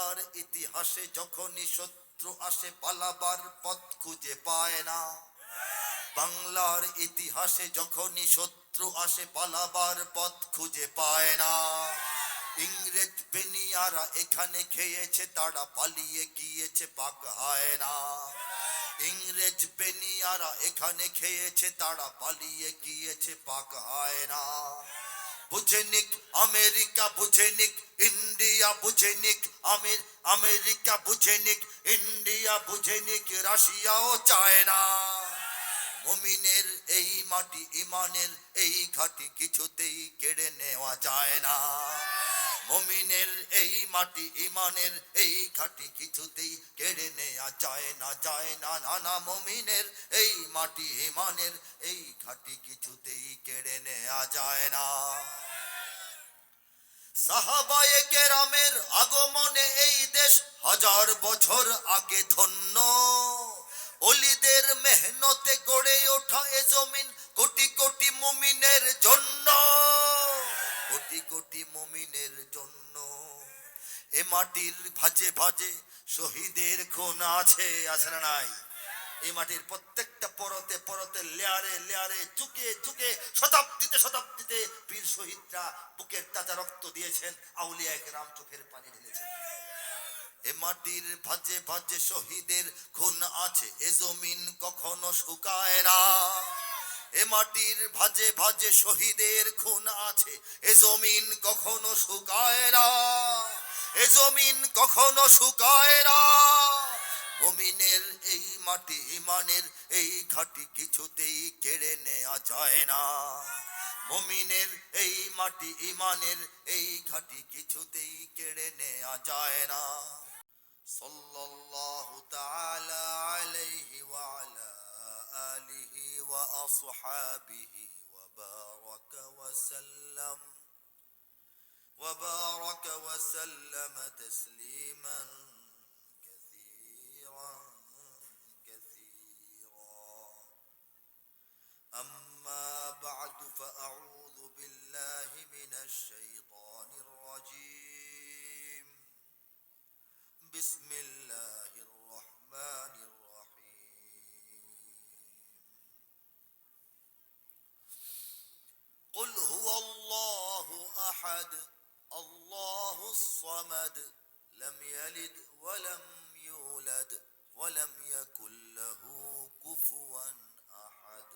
বাংলার ইতিহাসে যখনই শত্রু আসে পালাবার পথ খুঁজে পায় না। বাংলার ইতিহাসে যখনই শত্রু আসে পালাবার পথ খুঁজে পায় না। ইংরেজ বেনিয়ারা এখানে খেয়েছে, তারা পালিয়ে গিয়েছে পাক হয় না। ইংরেজ বেনিয়ারা এখানে খেয়েছে, তারা পালিয়ে গিয়েছে পাক হয় না। বুঝে নিক আমেরিকা, বুঝে নিক ইন্ডিয়া, বুঝে নিক আমেরিকা, বুঝে নিক ইন্ডিয়া, বুঝে নিক রাশিয়াও চায় না। মুমিনের এই মাটি ইমানের এই ঘাটি কিছুতেই কেড়ে নেওয়া যায় না। মুমিনের এই মাটি ইমানের এই ঘাটি কিছুতেই কেড়ে নেওয়া যায় না, যায় না, না না। মুমিনের এই মাটি ইমানের এই ঘাটি কিছুতেই কেড়ে নেওয়া যায় না। সাহাবায়ে কেরামের আগমনে এই দেশ হাজার বছর আগে ধন্য। ওলিদের মেহনতে গড়ে ওঠা এ জমিন কোটি কোটি মুমিনের জন্য, কোটি কোটি মুমিনের জন্য। এ মাটির ভাজে ভাজে শহীদের খুন আছে, আছে না নাই? এই মাটির প্রত্যেকটা পরতে পরতে লেয়ারে লেয়ারে যুগে যুগে শতাব্দীতে শতাব্দীতে বীর শহীদরা বুকের তাজা রক্ত দিয়েছেন, আউলিয়া কেরাম চোখের পানি ঢেলেছেন। এ মাটির ভাজে ভাজে শহীদের খুন আছে, এ জমিন কখনো শুকায় না। এ মাটির ভাজে ভাজে শহীদের খুন আছে, এ জমিন কখনো শুকায় না। এ জমিন কখনো শুকায় না। মুমিনের এই মাটি ইমানের এই ঘাটি কিছুতেই কেড়ে নেওয়া যায় না। মুমিনের এই মাটি ইমানের এই ঘাটি কিছুতেই কেড়ে নেওয়া যায় না। সাল্লাল্লাহু তাআলা আলাইহি ওয়া আলা আলিহি ওয়া আসহাবিহি ওয়া বারাকা ওয়া সাল্লাম ওয়া বারাকা ওয়া সাল্লামা তাসলিমান أما بعد فأعوذ بالله من الشيطان الرجيم. بسم الله الرحمن الرحيم. قل هو الله أحد الله الصمد لم يلد ولم يولد ولم يكن له كفوا أحد.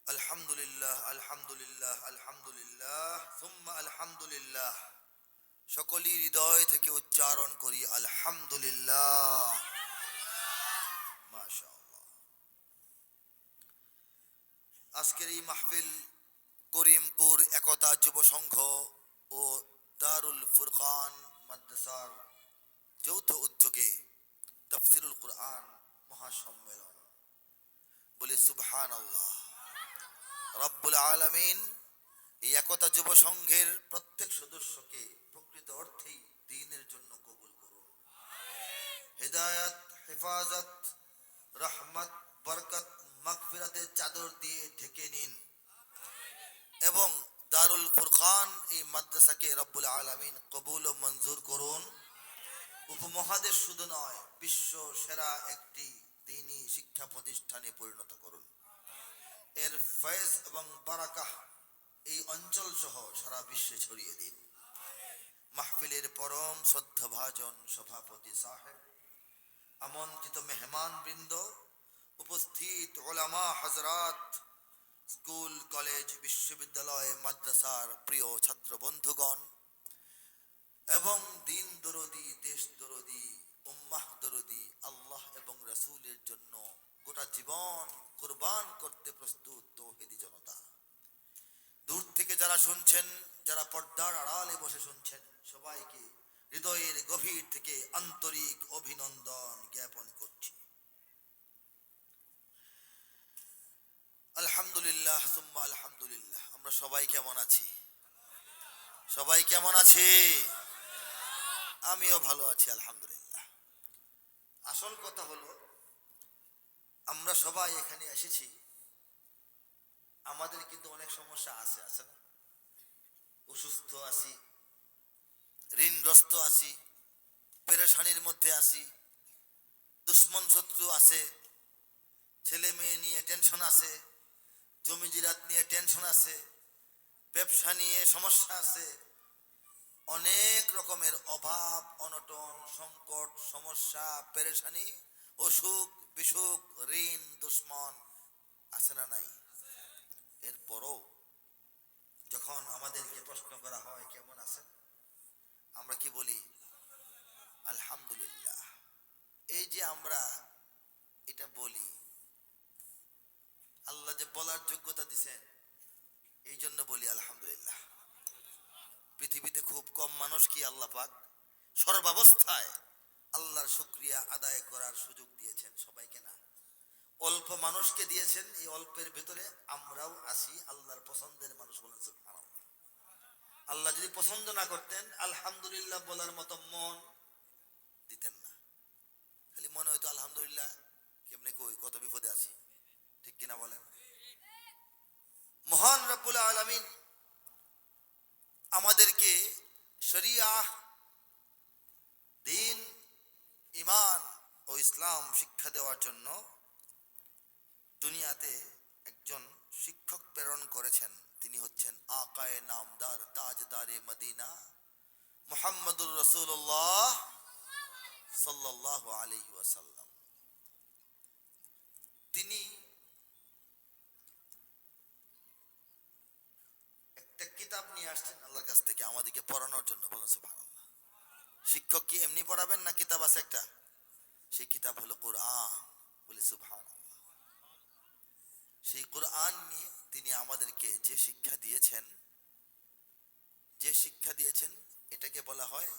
আলহামদুলিল্লাহ আলহামদুলিল্লাহ আলহামদুলিল্লাহ সুম্মা আলহামদুলিল্লাহ। সকলেই হৃদয় থেকে উচ্চারণ করি আলহামদুলিল্লাহ। মাশাআল্লাহ। আজকের এই মাহফিল করিমপুর একতা যুব সংঘ ও দারুল ফুরকান মাদ্রাসার যৌথ উদ্যোগে তাফসিরুল কুরআন মহাসম্মেলন। বলি সুবহানাল্লাহ। রব্বুল আলামিন এই একতা যুব সংঘের প্রত্যেক সদস্যকে প্রকৃত অর্থেই দ্বীনের জন্য কবুল করুন। হেদায়েত, হেফাজত, রহমত, বরকত, মাগফিরাতের চাদর দিয়ে ঢেকে নিন এবং দারুল ফুরকান এই মাদ্রাসাকে রব্বুল আলামিন কবুল ও মঞ্জুর করুন। উপমহাদেশ শুধু নয়, বিশ্ব সেরা একটি দ্বীনী শিক্ষা প্রতিষ্ঠানে পরিণত করুন। এর ফয়েজ এবং বারাকাহ এই অঞ্চল সহ সারা বিশ্বে ছড়িয়ে দিন। মাহফিলের পরম শ্রদ্ধাভাজন সভাপতি সাহেব, আমন্ত্রিত মেহমান বৃন্দ, উপস্থিত উলামা হযরত, স্কুল কলেজ বিশ্ববিদ্যালয় মাদ্রাসার প্রিয় ছাত্র বন্ধুগণ এবং দিন দরদি, দেশ দরদি, উম্মাহ দরদি, আল্লাহ এবং রাসূলের জন্য গোটা জীবন কুরবান করতে প্রস্তুত তৌহিদি জনতা, দূর থেকে যারা শুনছেন, যারা পর্দার আড়ালে বসে শুনছেন, সবাইকে হৃদয়ের গভীর থেকে আন্তরিক অভিনন্দন জ্ঞাপন করছি। আলহামদুলিল্লাহ সুম্মা আলহামদুলিল্লাহ। আমরা সবাই কেমন আছি? সবাই কেমন আছি? আমিও ভালো আছি আলহামদুলিল্লাহ। আসল কথা হলো, আমরা সবাই এখানে এসেছি, আমাদের কিন্তু অনেক সমস্যা আছে, আছে না? অসুস্থ আছি, ঋণগ্রস্ত আছি, পেরেশানির মধ্যে আছি, দুশ্মন শত্রু আছে, ছেলে মেয়ে নিয়ে টেনশন আছে, জমি জিরাত নিয়ে টেনশন আছে, ব্যবসা নিয়ে সমস্যা আছে, অনেক রকমের অভাব অনটন সংকট সমস্যা পেরেশানি অসুখ বিসুখ ঋণ দুশ্মন আছে না নাই? এরপরও যখন আমাদেরকে প্রশ্ন করা হয় কেমন আছেন, আমরা কি বলি? আলহামদুলিল্লাহ। এই যে আমরা এটা বলি, আল্লাহ যে বলার যোগ্যতা দিছেন এই জন্য বলি আলহামদুলিল্লাহ। পৃথিবীতে খুব কম মানুষ কি আল্লাহ পাক সর্বাবস্থায় আল্লাহর শুকরিয়া আদায় করার সুযোগ দিয়েছেন? সবাইকে না, অল্প মানুষকে দিয়েছেন। এই অল্পের ভেতরে আমরাও আসি আল্লাহর পছন্দের মানুষ। বলেন সুবহানাল্লাহ। আল্লাহ যদি পছন্দ না করতেন আলহামদুলিল্লাহ বলার মতো মন দিতেন না। খালি মনে হয়তো আলহামদুলিল্লাহ কেমনে কই, কত বিপদে আছি, ঠিক কিনা বলেন? মহান রব্বুল আলামিন আমাদেরকে শরিয়াহ দ্বীন ঈমান ও ইসলাম শিক্ষা দেওয়ার জন্য দুনিয়াতে একজন শিক্ষক প্রেরণ করেছেন। তিনি হচ্ছেন আকায়ে নামদার তাজদারে মদিনা মুহাম্মদুর রাসূলুল্লাহ সাল্লাল্লাহু আলাইহি ওয়াসাল্লাম। তিনি একটা কিতাব নিয়ে আসছেন আল্লাহর কাছ থেকে আমাদেরকে পড়ানোর জন্য। বলেন সুবহানাল্লাহ। শিক্ষক কি এমনি পড়াবেন না, কিতাব আছে একটা, সেই কিতাব হলো কোরআন। বলি সুবহানাল্লাহ। সেই কোরআন নিয়ে তিনি আমাদেরকে যে শিক্ষা দিয়েছেন, এটাকে বলা হয়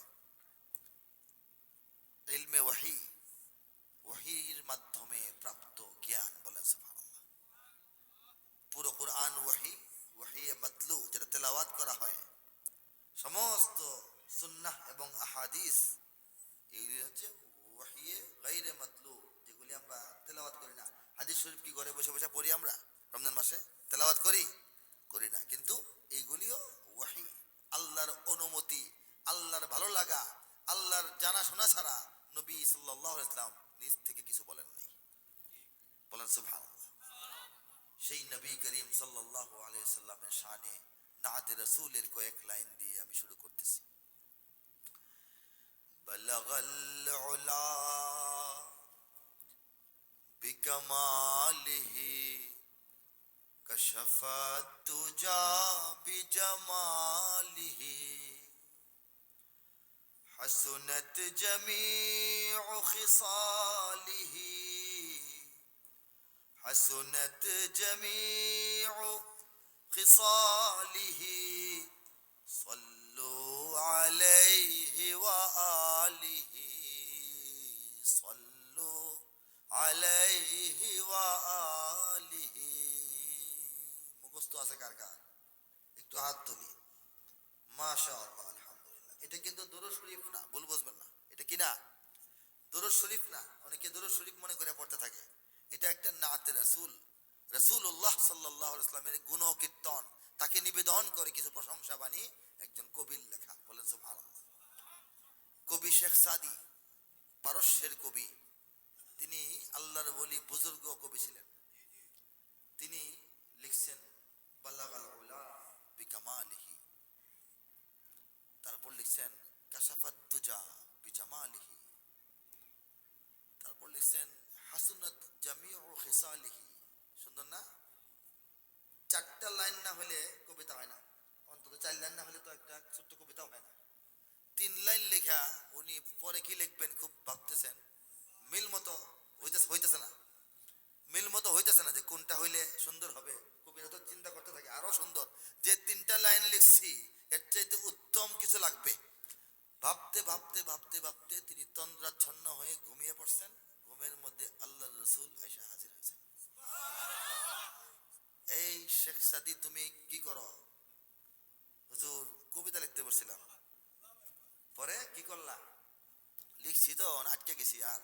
ইলমে ওয়াহি, ওয়াহির মাধ্যমে প্রাপ্ত জ্ঞান। বলেন সুবহানাল্লাহ। পুরো কোরআন ওয়াহি, ওয়াহিয়ে মাতলু যেটা তেলাওয়াত করা হয়, সমস্ত সুন্নাহ এবং আহাদিস এগুলি হচ্ছে ওয়াহিয়ে গায়রে মাতলু, যেগুলি আমরা তেলাওয়াত করি না। হাদিস শরীফ কি ঘরে বসে বসে পড়ি আমরা? রমজান মাসে তেলাওয়াত করি না, কিন্তু এইগুলিও ওয়াহি। আল্লাহর অনুমতি, আল্লাহর ভালো লাগা, আল্লাহর জানাশোনা ছাড়া নবী সাল্লাল্লাহু আলাইহি ওয়াসাল্লাম নিজ থেকে কিছু বলেন নাই। বলেন সুবহানাল্লাহ। সেই নবী করিম সাল্লাল্লাহু আলাইহি ওয়াসাল্লামের শানে নাতে রাসূলের কয়েক লাইন দিয়ে আমি শুরু করতেছি। বালাগাল উলা বিকামালিহি কশফাত তুজা বিজামালিহি হাসুনাত জামিউ খিসালিহি حسنت جميع خصاله صلوا عليه وآله صلوا عليه وآله মুখস্থ আছে কার কার? একটু হাত তুলি। মাশাআল্লাহ, আলহামদুলিল্লাহ। এটা কিন্তু দুরূদ শরীফ না, ভুল বুঝবেন না। এটা কি না? দুরূদ শরীফ না। অনেকে দুরূদ শরীফ মনে করে পড়তে থাকে। এটা একটা নাতে রাসূল, রাসূলুল্লাহ সাল্লাল্লাহু আলাইহি ওয়াসাল্লামের গুণ কীর্তন, তাকে নিবেদন করে কিছু প্রশংসা বাণী একজন কবির লেখা। বলেন সুবহানাল্লাহ। কবি শেখ সাদি, পারস্যের কবি, তিনি আল্লাহর ওলি বুজুর্গ কবি ছিলেন। তিনি লিখছেন বালাগাল উলা বিকামালিহি, তারপর লিখছেন কাশাফাত তুজা বিজামালিহি, তারপর লিখছেন হাসুনাত জামিউ খিসালিহি। সুন্দর না? চারটা লাইন না হলে কবিতা হয় না, অন্তত 4 লাইন না হলে তো একটা ছোট্ট কবিতাও হয় না। 3 লাইন লেখা, উনি পরে কি লিখবেন খুব ভাবতেছেন, মিল মতো হইতেছে না যে কোনটা হইলে সুন্দর হবে। কবিরা তো চিন্তা করতে থাকে আরো সুন্দর, যে 3টা লাইন লিখছি এর চাইতে উত্তম কিছু লাগবে। ভাবতে ভাবতে ভাবতে ভাবতে তিনি তন্দ্রাচ্ছন্ন হয়ে ঘুমিয়ে পড়ছেন। ঘুমের মধ্যে আল্লাহর রাসূল এসে হাজির হয়েছেন। এই শেখ সাদি, তুমি কি করো? হুজুর কবিতা লিখতে বসছিলাম। পরে কি করলা? লিখছি তো আটকে গেছি, আর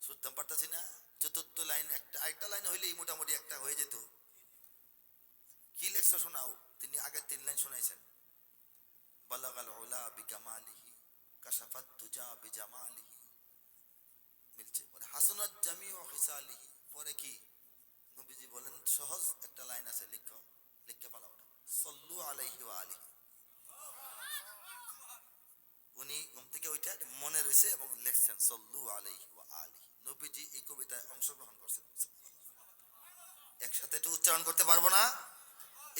শুনতে পারতাছি না। 4th লাইন, আরেকটা লাইন হইলেই মোটামুটি একটা হয়ে যেত। কি লেখছো শোনাও। তিনি আগে 3 লাইন শোনাইছেন। বালাগাল উলা উলা বিকামালিহি কাশাফাত তুজা বিজামালিহি, মিলছে। পরে হাসনাত জামিউ খিসালিহি, পরে কি নবীজি বলেন, সহজ একটা লাইন আছে, লিখো, লিখে ফেলা ওটা, সল্লু আলাইহি ওয়া আলিহি। উনি ঘুম থেকে ওইটা মনে রয়েছে এবং লিখছেন সল্লু আলাইহি ওয়া আলিহি। নবীজি এই কবিতায় অংশগ্রহণ করছেন। একসাথে একটু উচ্চারণ করতে পারবো না,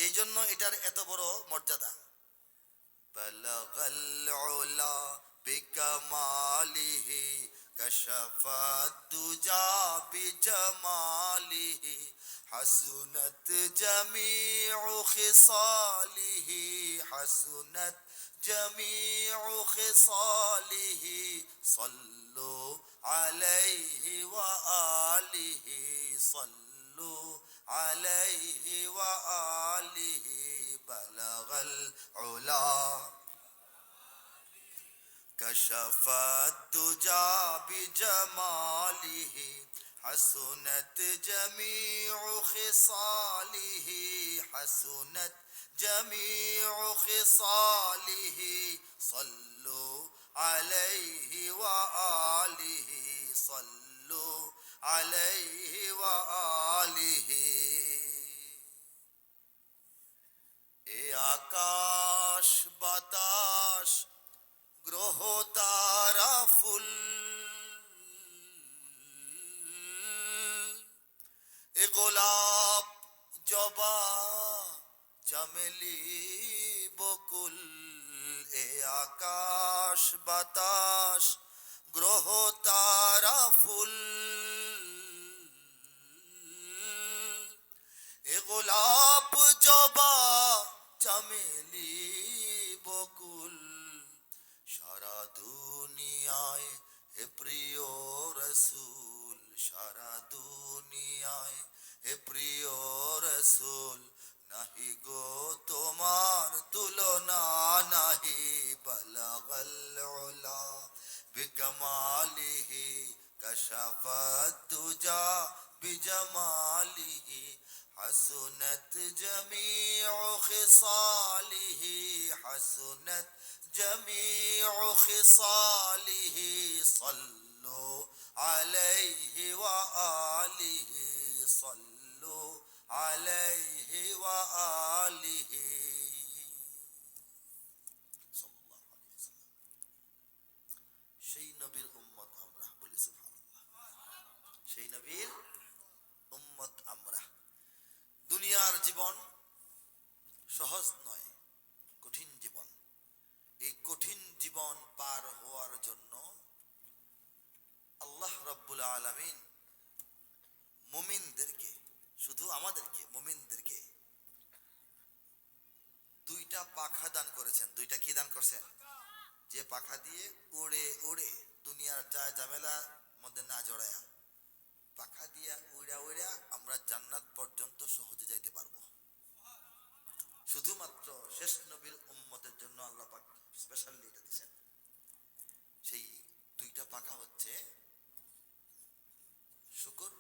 এই জন্য এটার এত বড় মর্যাদা। বালাগাল উলা বিকামালিহি কাশাফাত তুজা বিজামালিহি হাসুনাত জামিউ খিসালিহি, হাসুনাত জামিউ খিসালিহি সাল্লু আলাইহি ওয়া আলিহি, সাল্লু আলাইহি ওয়া আলিহি। বালাগাল উলা কাশাফাত তুজা বিজামালিহি হাসুনাত জামিউ খিসালিহি, হাসুনাত জামিউ খিসালিহি সাল্লু আলাইহি ওয়া আলিহি, সাল্লু আলাইহি ওয়া আলিহি। এ আকাশ বাতাস গ্রহ তারা ফুল, এ গোলাপ জবা চামেলি বকুল, এ আকাশ বাতাস গ্রহ তারা ফুল, এ গোলাপ জবা চামেলি বকুল, সারা দুনিয়ায় হে প্রিয় রসুল, সারা দুনিয়ায় হে প্রিয় রসুল, নাহি গো তোমার তুলনা নাহি। বালাগাল উলা বিকামালিহি কাশাফাত তুজা বিজামালিহি হাসুনাত জামিউ খিসালিহি, হাসুনাত জামিউ খিসালিহি সাল্লু আলাইহি ওয়া আলিহি, সাল্লু আলাইহি ওয়া আলিহি। সাল্লাল্লাহু আলাইহি ওয়াসাল্লাম। সেই নবীর উম্মত আমরা, বলি সুবহানাল্লাহ। সেই নবীর উম্মত আমরা। দুনিয়ার জীবন সহজ নয়, কঠিন জীবন। এই কঠিন জীবন পার হওয়ার জন্য আল্লাহ রাব্বুল আলামিন মুমিনদেরকে, শুধু আমাদেরকে, মুমিনদেরকে দুইটা পাখা দান করেছেন। দুইটা কি দান করছেন? যে পাখা দিয়ে উড়ে উড়ে দুনিয়ার যা ঝামেলার মধ্যে না জড়ায়া, পাখা দিয়া উড়া উড়া আমরা জান্নাত পর্যন্ত সহজে যাইতে পারবো। শুধুমাত্র শেষ নবীর উম্মতের জন্য আল্লাহ পাক স্পেশালি এটা দিয়েছেন। সেই দুইটা পাখা হচ্ছে শুকর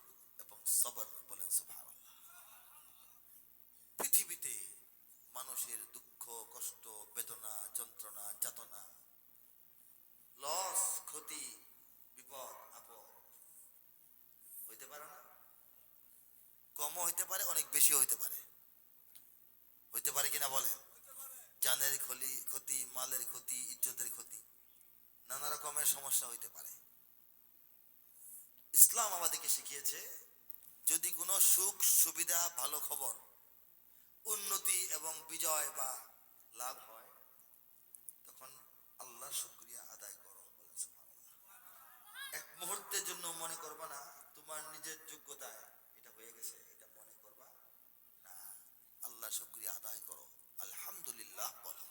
এবং সবর। বলেন সুবহানাল্লাহ। পৃথিবীতে মানুষের দুঃখ কষ্ট বেদনা যন্ত্রণা যাতনা লস ক্ষতি বিপদ আপদ হইতে পারে না? কমও হইতে পারে, অনেক বেশিও হইতে পারে। হইতে পারে কিনা বলেন? জানের ক্ষতি, মালের ক্ষতি, ইজ্জতের ক্ষতি, নানা রকমের সমস্যা হইতে পারে। ইসলাম আমাদেরকে শিখিয়েছে, যদি কোনো সুখ সুবিধা ভালো খবর উন্নতি এবং বিজয় বা লাভ হয়, তখন আল্লাহর শুকরিয়া আদায় করো। বলেন সুবহানাল্লাহ। এক মুহূর্তের জন্য মনে করবা না তোমার নিজের যোগ্যতায় এটা হয়ে গেছে, এটা মনে করবা না। আল্লাহ শুকরিয়া আদায় করো, আলহামদুলিল্লাহ বলো।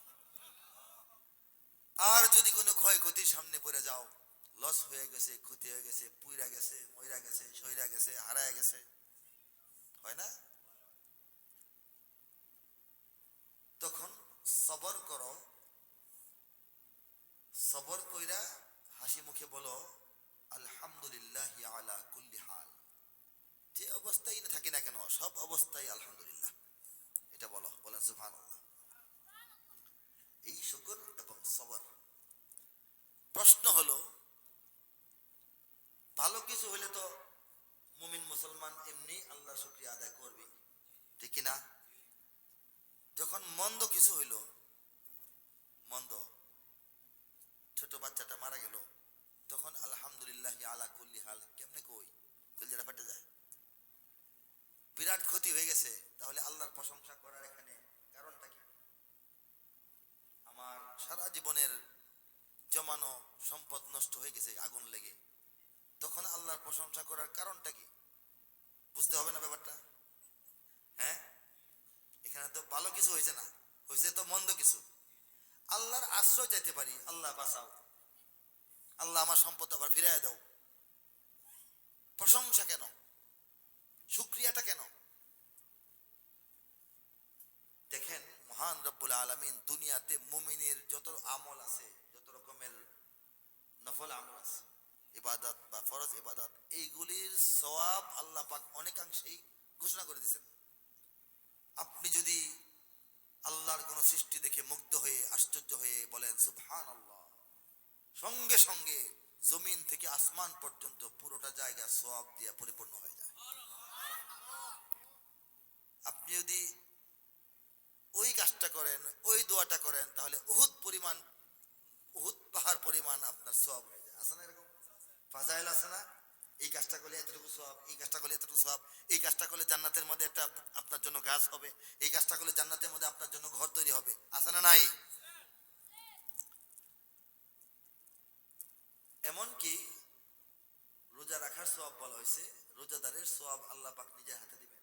আর যদি কোনো ক্ষয়ক্ষতির সামনে পড়ে যাও, লস হয়ে গেছে, ক্ষতি হয়ে গেছে, পুইরা গেছে, মইরা গেছে, সইরা গেছে, হারায় গেছে, হয় না? তখন সবর করো। সবর কইরা হাসি মুখে বলো আলহামদুলিল্লাহ আলা কুল্লি হাল। যে অবস্থায় না থাকি না কেন, সব অবস্থায় আলহামদুলিল্লাহ এটা বলো। বলেন সুবহানাল্লাহ। এই শুকর এবং সবর প্রশ্ন হলো, ভালো কিছু হলে তো মুমিন মুসলমান এমনি আল্লাহর শুকরিয়া আদায় করবে, ঠিক কি না? যখন মন্দ কিছু হইল, মন্দ, ছোট বাচ্চাটা মারা গেল, তখন আলহামদুলিল্লাহ আলা কুল্লি হাল কেমনে কই, কলিজাটা ফাটে যায়। বিরাট ক্ষতি হয়ে গেছে, তাহলে আল্লাহর প্রশংসা করার এখানে কারণটা কি? আমার সারা জীবনের জমানো সম্পদ নষ্ট হয়ে গেছে আগুন লেগে, তখন আল্লাহর প্রশংসা করার কারণটা কি? বুঝতে হবে না ব্যাপারটা? হ্যাঁ, এখানে তো ভালো কিছু হয়েছে না, হয়েছে তো মন্দ কিছু। আল্লাহর আশ্রয় চাইতে পারি, আল্লাহ বাঁচাও, আল্লাহ আমার সম্পদ আবার ফিরাইয়া দাও। প্রশংসা কেন? শুকরিয়াটা কেন? দেখেন, মহান রব্বুল আলামিন দুনিয়াতে মুমিনের যত আমল আছে, যত রকমের নফল আমল আছে, ইবাদত বা ফরজ ইবাদত, এইগুলির সওয়াব আল্লাহ পাক অনেকাংশেই ঘোষণা করে দিয়েছেন। আপনি যদি আল্লাহর কোন সৃষ্টি দেখে মুগ্ধ হয়ে আশ্চর্য হয়ে বলেন সুবহানাল্লাহ, সঙ্গে সঙ্গে জমিন থেকে আসমান পর্যন্ত পুরোটা জায়গা সওয়াব দিয়ে পরিপূর্ণ হয়ে যায়। আপনি যদি ওই কাজটা করেন, ওই দোয়াটা করেন, তাহলে উহুদ পরিমাণ, উহুদ পাহাড় পরিমাণ আপনার সওয়াব হয়ে যায়। আছে না এরকম ফাজাইল? আছে না? এই কাজটা করলে এতটুকু সওয়াব, এই কাজটা করলে এতটুকু সওয়াব, এই কাজটা করলে জান্নাতের মধ্যে একটা আপনার জন্য গাছ হবে, এই কাজটা করলে জান্নাতের মধ্যে আপনার জন্য ঘর তৈরি হবে। আছে না নাই? এমনকি রোজা রাখার সওয়াব বলা হয়েছে, রোজাদারের সওয়াব আল্লাহ পাক নিজের হাতে দিবেন।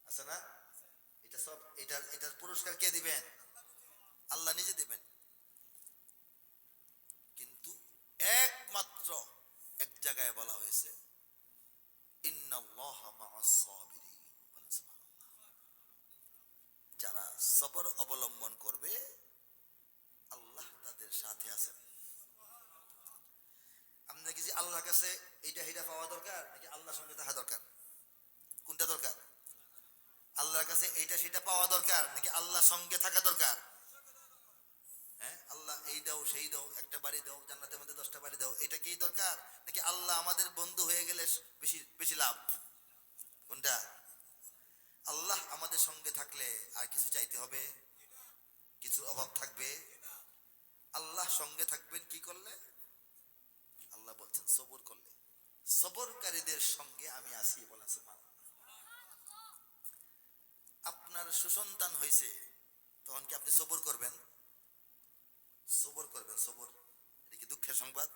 আছে না? এটা সব, এটার পুরস্কার কে দিবেন? আল্লাহ নিজে দিবেন। কিন্তু একমাত্র এক জায়গায় বলা হয়েছে, ইন্নাল্লাহা মাআস সাবিরিন, যারা সবর অবলম্বন করবে আল্লাহ তাদের সাথে আছেন। আপনার কি আল্লাহর কাছে এইটা সেটা পাওয়া দরকার, নাকি আল্লাহর সঙ্গে থাকা দরকার? কোনটা দরকার? আল্লাহর কাছে এইটা সেটা পাওয়া দরকার, নাকি আল্লাহর সঙ্গে থাকা দরকার? হ্যাঁ, আল্লাহ এই দাও সেই দাও, একটা বাড়ি দাও, জান্নাতের মধ্যে 10টা বাড়ি দাও, এটা কি দরকার? নাকি আল্লাহ আমাদের বন্ধু হয়ে গেলে বেশি বেশি লাভ? কোনটা? আল্লাহ আমাদের সঙ্গে থাকলে আর কিছু চাইতে হবে? কিছু অভাব থাকবে? আল্লাহ সঙ্গে থাকবেন কি করলে? আল্লাহ বলছেন সবর করলে। সবরকারীদের সঙ্গে আমি আছি বলা। আপনার সুসন্তান হয়েছে, তখন কি আপনি সবর করবেন? সবর করবেন, সবর। এটা কি দুঃখের সংবাদ?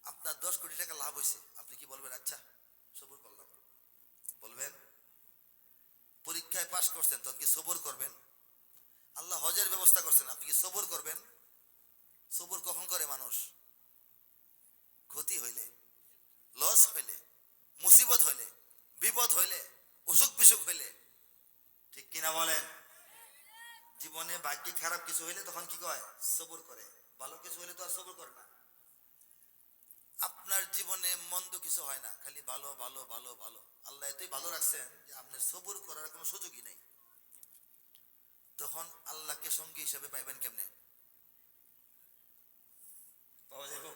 আপনার 10 কোটি টাকা লাভ হয়েছে, আপনি কি বলবেন আচ্ছা সবর করলাম? বলবেন? পরীক্ষায় পাশ করছেন, তখন কি সবর করবেন? আল্লাহ হজের ব্যবস্থা করছেন, আপনি কি সবর করবেন? সবর কখন করে মানুষ? ক্ষতি হইলে, লস হইলে, মুসিবত হইলে, বিপদ হইলে, অসুখ বিসুখ হইলে, ঠিক কিনা বলেন? জীবনে ভাগ্যে খারাপ কিছু হইলে তখন কি কয়? সবর করে। ভালো কিছু হইলে তো আর সবর করে না। আপনার জীবনে মন্দ কিছু হয় না, খালি ভালো ভালো ভালো ভালো। আল্লাহ এতই ভালো রাখছেন যে আপনার সবর করার কোনো সুযোগই নাই। তখন আল্লাহকে সঙ্গী হিসেবে পাইবেন কেমনে? পাওয়া যাবে?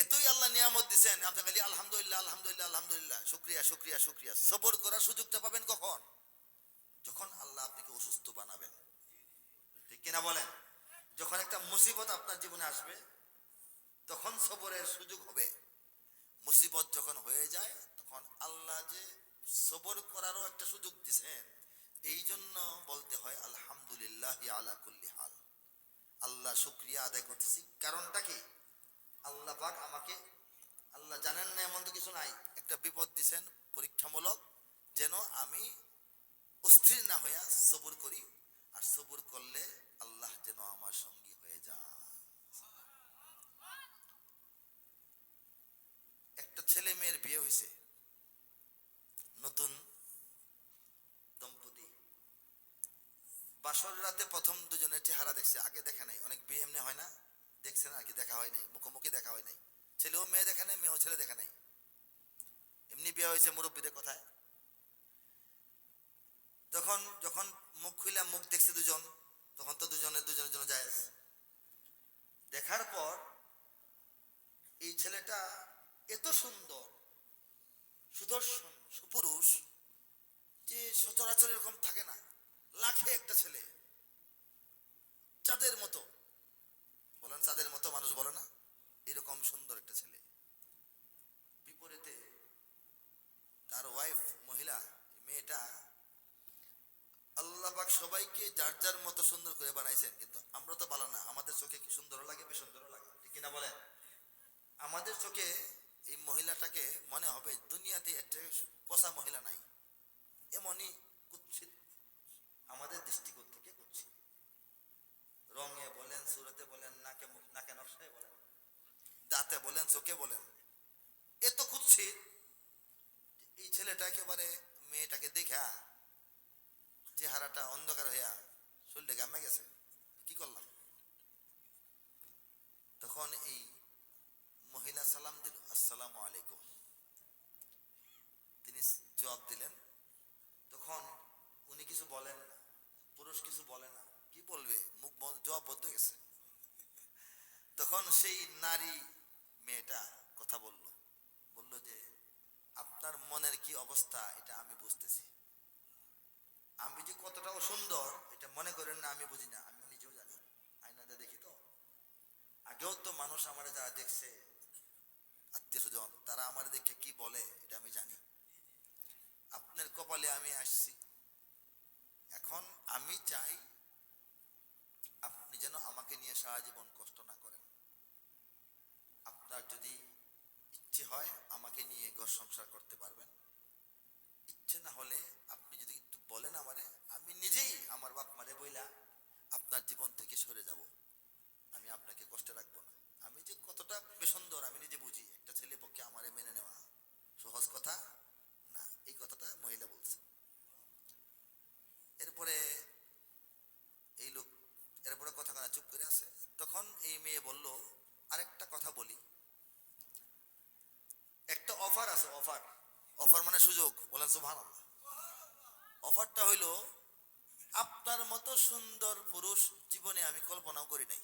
এতই আল্লাহ নিয়ামত দিচ্ছেন, আপনি খালি আলহামদুলিল্লাহ আলহামদুলিল্লাহ আলহামদুলিল্লাহ, শুকরিয়া শুকরিয়া শুকরিয়া। সবর করার সুযোগটা পাবেন কখন? যখন আল্লাহ আপনাকে অসুস্থ বানাবেন, ঠিক কিনা বলেন? যখন একটা মুসিবত আপনার জীবনে আসবে, তখন সবরের সুযোগ হবে। মুসিবত যখন হয়ে যায়, তখন আল্লাহ যে সবর করারও একটা সুযোগ দিচ্ছেন, এই জন্য বলতে হয় আলহামদুলিল্লাহ আলা কুল্লি হাল। আল্লাহ শুকরিয়া আদায় করতেছি। কারণটা কি? আল্লাহ পাক আমাকে, আল্লাহ জানেন না এমন তো কিছু নাই, একটা বিপদ দিচ্ছেন পরীক্ষামূলক, যেন আমি অস্থির না হইয়া সবর করি। আর সবর করলে আল্লাহ যেন আমার সঙ্গী হয়ে যায়। একটা ছেলে মেয়ের বিয়ে হয়েছে, নতুন দম্পতি, বাসর রাতে প্রথম দুজনের চেহারা দেখছে, আগে দেখা নাই। অনেক বিয়ে এমনি হয় না, দেখছেন আর কি, দেখা হয় নাই, মুখোমুখি দেখা হয় নাই। ছেলেও মেয়ে দেখা নাই, মেয়েও ছেলে দেখা নাই, এমনি বিয়ে হয়েছে মুরব্বীদের কথায়। তখন যখন মুখ খুলে মুখ দেখছে দুজন, তখন তো দুজনের দুজনের জন্য জায়েজ। সচরাচর এরকম থাকে না, লাখে একটা ছেলে, চাঁদের মতো, বলেন চাঁদের মতো মানুষ বলে না, এরকম সুন্দর একটা ছেলে। বিপরীতে তার ওয়াইফ, মহিলা, মেয়েটা, আল্লাহ পাক সবাইকে যার যার মতো সুন্দর করে বানাইছেন, কিন্তু আমরা তো ভালো না, আমাদের চোখে কি সুন্দর লাগে, বেশ সুন্দর লাগে, ঠিক কিনা বলেন? আমাদের চোখে এই মহিলাটাকে মনে হবে দুনিয়াতে একটা পচা মহিলা নাই, এমনই কুৎসিত আমাদের দৃষ্টিকোণ থেকে কুৎসিত। রঙে বলেন, সুরতে বলেন, নাকে নকশায় বলেন, দাঁতে বলেন, চোখে বলেন, এত কুৎসিত। এই ছেলেটা একেবারে মেয়েটাকে দেখা চেহারাটা অন্ধকার হইয়া শরীরটা গামে গেছে, কি করলাম? তখন এই মহিলা সালাম দিল, আসসালামু আলাইকুম। তিনি জবাব দিলেন। তখন উনি কিছু বলেন না, পুরুষ কিছু বলে না, কি বলবে, মুখ জবাব বন্ধ গেছে। তখন সেই নারী মেয়েটা কথা বলল, বলল যে আপনার মনের কি অবস্থা এটা আমি বুঝতেছি, আমি যে কতটা সুন্দর এটা মনে করেন না আমি বুঝি না, আমি নিজেও জানি, আয়নাতে দেখি তো। আগেও তো মানুষ আমার যারা দেখছে, আত্মীয় স্বজন, তারা আমার দেখে কি বলে এটা আমি জানি। আপনার কপালে আমি আসছি, এখন আমি চাই আপনি যেন আমাকে নিয়ে সারা জীবন কষ্ট না করেন। আপনার যদি ইচ্ছে হয় আমাকে নিয়ে ঘর সংসার করতে পারবেন, ইচ্ছে না হলে আপনি যদি একটু বলেন আমারে, আমি নিজেই আমার বাপ মারে বইলা আপনার জীবন থেকে সরে যাব, আমি আপনাকে কষ্টে রাখবো না। আমি যে কতটা বেসুন্দর আমি নিজে বুঝি, একটা ছেলে পক্ষে আমারে মেনে নেওয়া সহজ কথা না, এই কথাটা মহিলা বলছে। এরপরে এই লোক এরপরে কথা কানা চুপ করে আছে। তখন এই মেয়ে বলল, আরেকটা কথা বলি, একটা অফার আছে, অফার, অফার মানে সুযোগ, বলেন সুবহানাল্লাহ। অফারটা হইলো, আপনার মতো সুন্দর পুরুষ জীবনে আমি কল্পনাও করি নাই।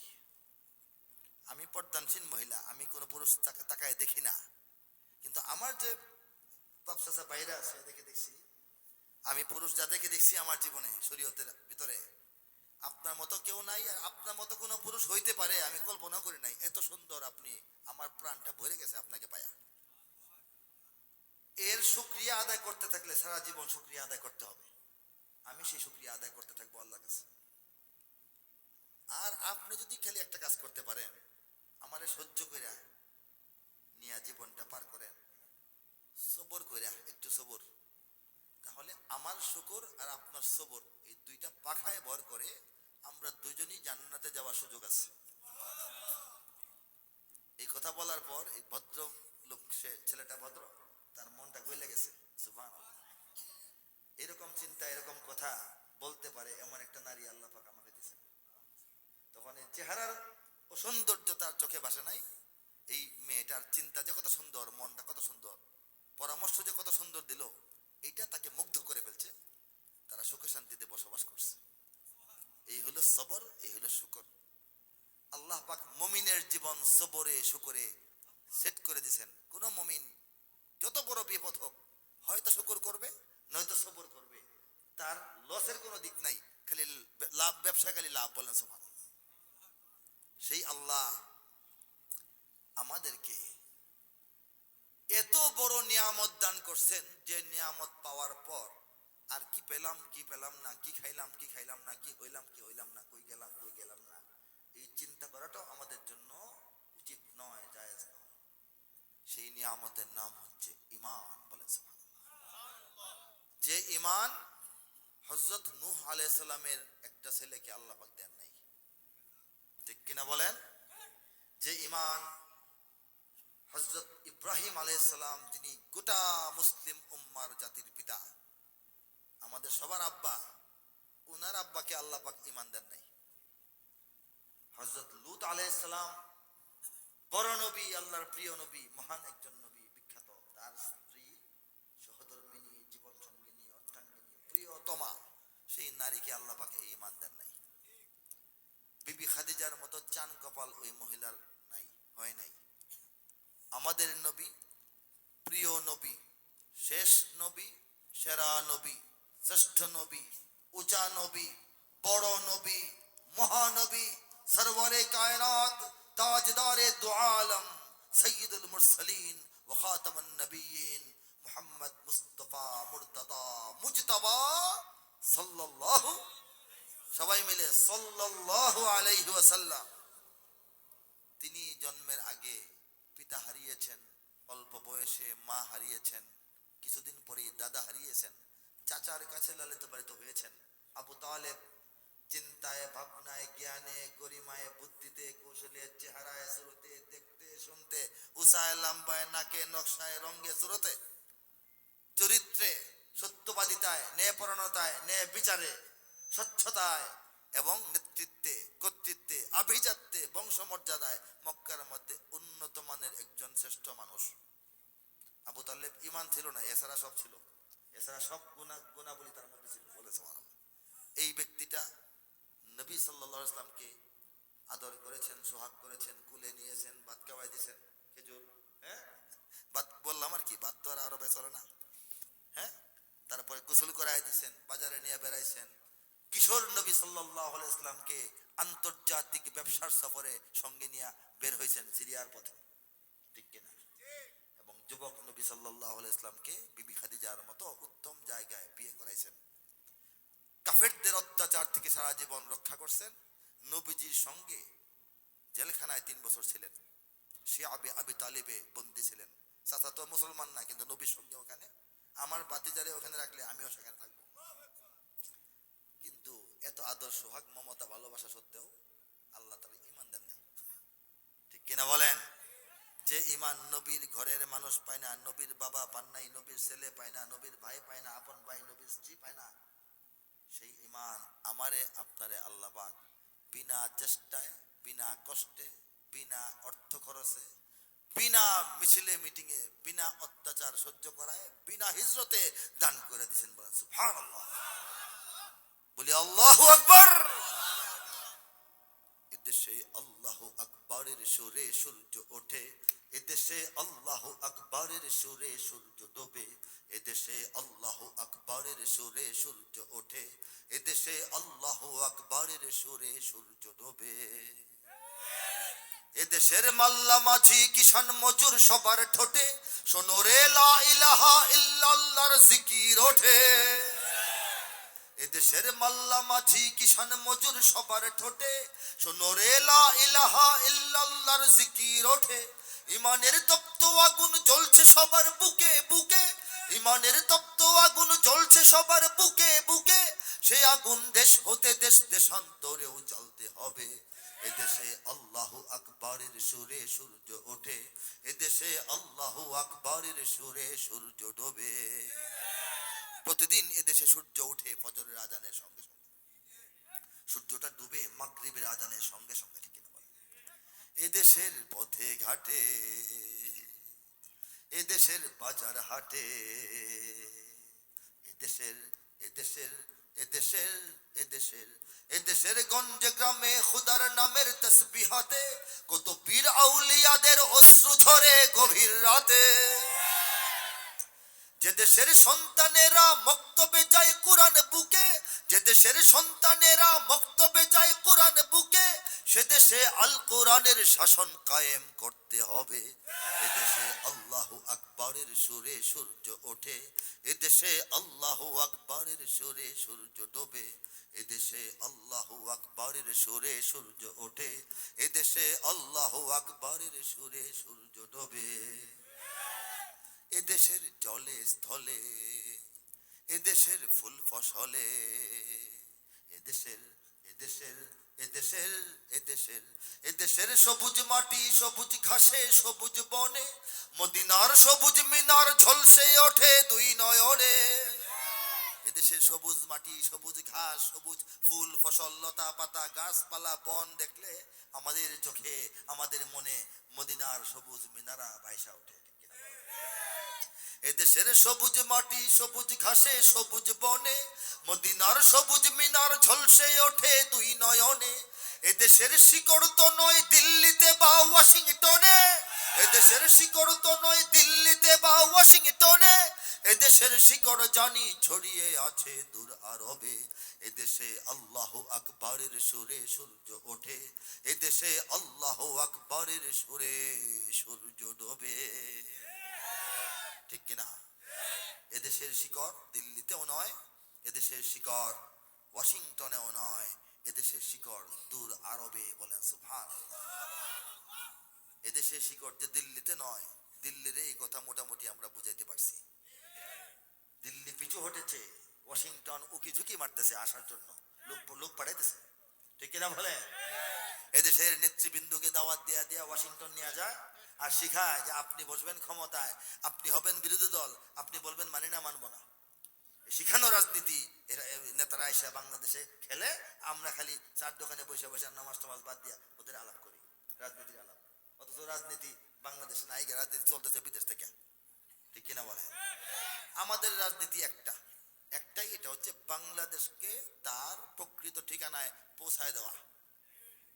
আমি পর্দানসীন মহিলা, আমি কোনো পুরুষ তাকায় দেখি না, কিন্তু আমার যে বাপ চাচা বাইরে আছে দেখে দেখছি, আমি পুরুষ যাদেরকে দেখছি আমার জীবনে শরীয়তের ভিতরে, আপনার মতো কেউ নাই, আর আপনার মতো কোনো পুরুষ হইতে পারে আমি কল্পনা করি নাই, এত সুন্দর আপনি, আমার প্রাণটা ভরে গেছে আপনাকে পায়া। এর শুকরিয়া আদায় করতে থাকলে সারা জীবন শুকরিয়া আদায় করতে হবে, আমি সেই শুকরিয়া আদায় করতে থাকবো আল্লাহর কাছে। আর আপনি যদি খালি একটা কাজ করতে পারেন, আমারে সহ্য কইরা নিয়া জীবনটা পার করেন, সবর কইরা, একটু সবর, তাহলে আমার শুকর আর আপনার সবর এই দুইটা পাখায় ভর করে আমরা দুজনই জান্নাতে যাওয়ার সুযোগ আছে। এই কথা বলার পর এই ভদ্র লোক, সে ছেলেটা ভদ্র, তার মনটা গলে গেছে। সুবহানাল্লাহ, এরকম চিন্তা এরকম কথা বলতে পারে এমন একটা নারী আল্লাহ পাক আমাকে দিয়েছেন। তখন এই চেহারার ও সৌন্দর্য তার চোখে ভাসে নাই, এই মেয়েটার চিন্তা যে কত সুন্দর, মনটা কত সুন্দর, পরামর্শ যে কত সুন্দর দিল, এটা তাকে মুগ্ধ করে ফেলছে। তারা সুখে শান্তিতে বসবাস করছে। এই হলো সবর, এই হলো শুকর। আল্লাহ পাক মুমিনের জীবন সবরে শুকরে সেট করে দিয়েছেন। কোন মুমিন যত বড় বিপদ হোক, হয়তো শুকর করবে, নয়তো সবর করবে, তার লসের কোনো দিক নাই, খালি লাভ, ব্যবসা খালি লাভ, বলেন সুবহানাল্লাহ। সেই আল্লাহ আমাদেরকে এত বড় নিয়ামত দান করছেন, যে নিয়ামত পাওয়ার পর আর কি পেলাম কি পেলাম না, কি খাইলাম কি খাইলাম না, কি হইলাম কি হইলাম না, কই গেলাম না, এই চিন্তা করাটাও আমাদের জন্য উচিত নয়, জায়েজ নয়। সেই নিয়ামতের নাম হচ্ছে ঈমান, বলেন সুবহানাল্লাহ। যে ঈমান হযরত নূহ আলাইহিস সালামের একটা ছেলেকে আল্লাহ পাক দেন নাই, ঠিক কিনা বলেন? যে ঈমান হযরত ইব্রাহিম আলাইহিস সালাম, যিনি গোটা মুসলিম উম্মার জাতির পিতা, আমাদের সবার আব্বা, উনার আব্বাকে আল্লাহ পাক ঈমান দেন নাই। হযরত লূত আলাইহিস সালাম, বড় নবী, আল্লাহর প্রিয় নবী, মহান একজন নবী, বিখ্যাত, তার স্ত্রী, সহধর্মিণী, জীবন সঙ্গিনী, অর্ধাঙ্গিনী, প্রিয়তমা, সেই নারীকে আল্লাহ পাক ঈমান দেন নাই। বিবি খাদিজার মতো চান কপাল ওই মহিলার নাই, হয় নাই। আমাদের নবী, প্রিয় নবী, শেষ নবী, সেরা নবী, শ্রেষ্ঠ নবী, উঁচা নবী, বড় নবী, মহানবী, সরওয়ারে কায়নাত, তাজদারে দু আলম, সৈয়দুল মুরসালিন ওয়া খাতামুন নবিয়্যিন মুহাম্মদ মুস্তাফা মুর্তদা মুজতবা সাল্লাল্লাহু, সবাই মিলে সাল্লাল্লাহু আলাইহি ওয়াসাল্লাম। তিনি জন্মের আগে পিতা হারিয়েছেন, অল্প বয়সে মা হারিয়েছেন, কিছুদিন পরেই দাদা হারিয়েছেন, চাচার কাছে লালিত পালিত হয়েছেন। আবু তালেব চিন্তায়, ভাবনায়, জ্ঞানে, গরিমায়, বুদ্ধিতে, কৌশলে, চেহারায়, সুরতে, দেখতে শুনতে, উসায় লাম্বায়, নাকে, নকশায়, রঙ্গে, সুরতে, চরিত্রে, সত্যবাদিতায়, ন্যায়পরায়ণতায়, ন্যায় বিচারে, স্বচ্ছতায় এবং নেতৃত্বে, কর্তৃত্বে, আভিজাত্যে, বংশমর্যাদায় মক্কার মধ্যে উন্নত মানের একজন শ্রেষ্ঠ মানুষ। আবু তালেব ঈমান ছিল না, এছাড়া সব ছিল, এছাড়া সব গুণাবলী তার মধ্যে ছিল। বলেছে এই ব্যক্তিটা নবী সাল্লাল্লাহু আলাইহি ওয়াসাল্লামকে আদর করেছেন, সোহাগ করেছেন, কুলে নিয়েছেন, ভাত খাওয়াই দিয়েছেন, খেজুর, হ্যাঁ ভাত বললাম আর কি, ভাত তো আর আরবে চলে না, হ্যাঁ, তারপরে গোসল করাই দিয়েছেন, বাজারে নিয়ে বেড়াইছেন। কিশোর নবী সাল্লাল্লাহু আলাইহি ওয়াসাল্লামকে আন্তর্জাতিক ব্যবসার সফরে সঙ্গে নিয়ে বের হয়েছেন সিরিয়ার পথে, ঠিক কিনা? এবং যুবক নবী সাল্লাল্লাহু আলাইহি ওয়াসাল্লামকে বিবি খাদিজার মতো উত্তম জায়গায় বিয়ে করাইছেন। কাফেরদের অত্যাচার থেকে সারা জীবন রক্ষা করছেন। নবীজির সঙ্গে জেলখানায় 3 বছর ছিলেন, সে আবি তালিবে বন্দী ছিলেন। চাচা তো মুসলমান না, কিন্তু নবীর সঙ্গে ওখানে, আমার বাতিজারে ওখানে রাখলে আমিও সেখানে থাকবো। কিন্তু এত আদর, সোহাগ, মমতা, ভালোবাসা সত্ত্বেও আল্লাহ তাআলা ঈমান দেন নাই, ঠিক কিনা বলেন? যে ঈমান নবীর ঘরের মানুষ পায় না, নবীর বাবা পান নাই, নবীর ছেলে পায় না, নবীর ভাই পায় না, আপন ভাই, নবীর স্ত্রী পায় না, সেই ঈমান আমারে আপনারে আল্লাহ পাক বিনা চেষ্টায়, বিনা কষ্টে, বিনা অর্থ খরচে, বিনা মিছিলে মিটিংয়ে, বিনা অত্যাচার সহ্য করায়, বিনা হিজরতে দান করে দিয়েছেন। বলেন সুবহানাল্লাহ, বলি আল্লাহু আকবার। এদেশে আল্লাহু আকবারের সুরে সূর্য ওঠে, এদেশে আল্লাহু আকবারের সুরে সূর্য ডোবে, এদেশে আল্লাহু আকবারের সুরে সূর্য ওঠে, এদেশে আল্লাহু আকবারের সুরে সূর্য ডোবে। এদেশের মাল্লা মাঝি কিষান মজুর সবার ঠোঁটে শোনো রে লা ইলাহা ইল্লাল্লাহর জিকির ওঠে। এদেশের মাল্লা মাঝি কিষান মজুর সবার ঠোঁটে শোনো রে লা ইলাহা ইল্লাল্লাহর জিকির ওঠে। ইমানের তপ্ত আগুন জ্বলছে সবার বুকে বুকে, ইমানের তপ্ত আগুন জ্বলছে সবার বুকে বুকে, সে আগুন দেশ হতে দেশ দেশান্তরেও জ্বলতে হবে। এদেশে আল্লাহু আকবারের সুরে সূর্য ওঠে, এদেশে আল্লাহু আকবারের সুরে সূর্য ডোবে। প্রতিদিন এদেশে সূর্য ওঠে ফজরের আজানের সঙ্গে সঙ্গে, সূর্যটা ডুবে মাগরিবের আজানের সঙ্গে সঙ্গে, ঠিক না বলেন? এদেশের পথে ঘাটে, এদেশের বাজার হাটে, এদেশের এদেশের এদেশের এদেশের এদেশের গঞ্জে গ্রামে খুদার নামের তাসবিহাতে কত পীর আউলিয়াদের অশ্রু ঝরে গভীর রাতে। যে দেশের সন্তানেরা মক্তবে যায় কোরআন বুকে, যে দেশের সন্তানেরা মক্তবে যায় কোরআন বুকে, সে দেশে আল কোরআনের শাসন কায়েম করতে হবে। এদেশে আল্লাহু আকবারের সুরে সূর্য ওঠে, এদেশে আল্লাহু আকবারের সুরে সূর্য ডোবে। এদেশে আল্লাহু আকবারের সুরে সূর্য ওঠে, এদেশে আল্লাহু আকবারের সুরে সূর্য ডোবে। এদেশের জলে স্থলে, এদেশের ফুল ফসলে, এদেশের এদেশের এদেশের এদেশের এদেশের সবুজ মাটি সবুজ ঘাসে সবুজ বনে, মদিনার সবুজ মিনার ঝলসে ওঠে দুই নয়নে। এদেশের সবুজ মাটি সবুজ ঘাস সবুজ ফুল ফসল লতা পাতা গাছপালা বন দেখলে আমাদের চোখে আমাদের মনে মদিনার সবুজ মিনারা ভাইসা ওঠে। এদেশের সবুজ মাটি সবুজ ঘাসে সবুজ বনে, মদিনার সবুজ মিনার ঝলসে ওঠে দুই নয়নে। এদেশের শিকড় তো নয় দিল্লিতে বা ওয়াশিংটনে, এদেশের শিকড় তো নয় দিল্লিতে বা ওয়াশিংটনে, এদেশের শিকড় জানি ছড়িয়ে আছে দূর আরবে, এদেশে আল্লাহ আকবরের সুরে সূর্য ওঠে, এদেশে আল্লাহ আকবরের সুরে সূর্য ডোবে। ঠিক কিনা? এদেশের শিকড় দিল্লিতেও নয়, এদেশের শিকড় ওয়াশিংটনেও নয়, এদেশের শিকড় দূর আরবে। বলেন সুবহানাল্লাহ। এদেশের শিকড় যে দিল্লিতে নয়, দিল্লির এই কথা মোটামুটি আমরা বুঝাইতে পারছি। দিল্লি পিছু হটেছে, ওয়াশিংটন উকি ঝুঁকি মারতেছে আসার জন্য, লোক পাঠাইতেছে। ঠিক কিনা বলে? এদেশের নেতৃবৃন্দকে দাওয়াত দেয়া দেয়া ওয়াশিংটন নিয়ে যায় আর শিখায় যে আপনি বসবেন ক্ষমতায়, আপনি হবেন বিরোধী দল, আপনি বলবেন মানি না মানবো না। শিখানো রাজনীতি নেতারা এসে বাংলাদেশে খেলে, আমরা খালি চার দোকানে বসে বসে নামাজ টামাজ বাদ দিয়া ওদের আলাপ করি, রাজনীতির আলাপ। অথচ রাজনীতি বাংলাদেশে নাই, রাজনীতি চলতেছে বিদেশ থেকে। ঠিক কিনা বলে? আমাদের রাজনীতি একটাই, এটা হচ্ছে বাংলাদেশকে তার প্রকৃত ঠিকানায় পৌঁছায় দেওয়া।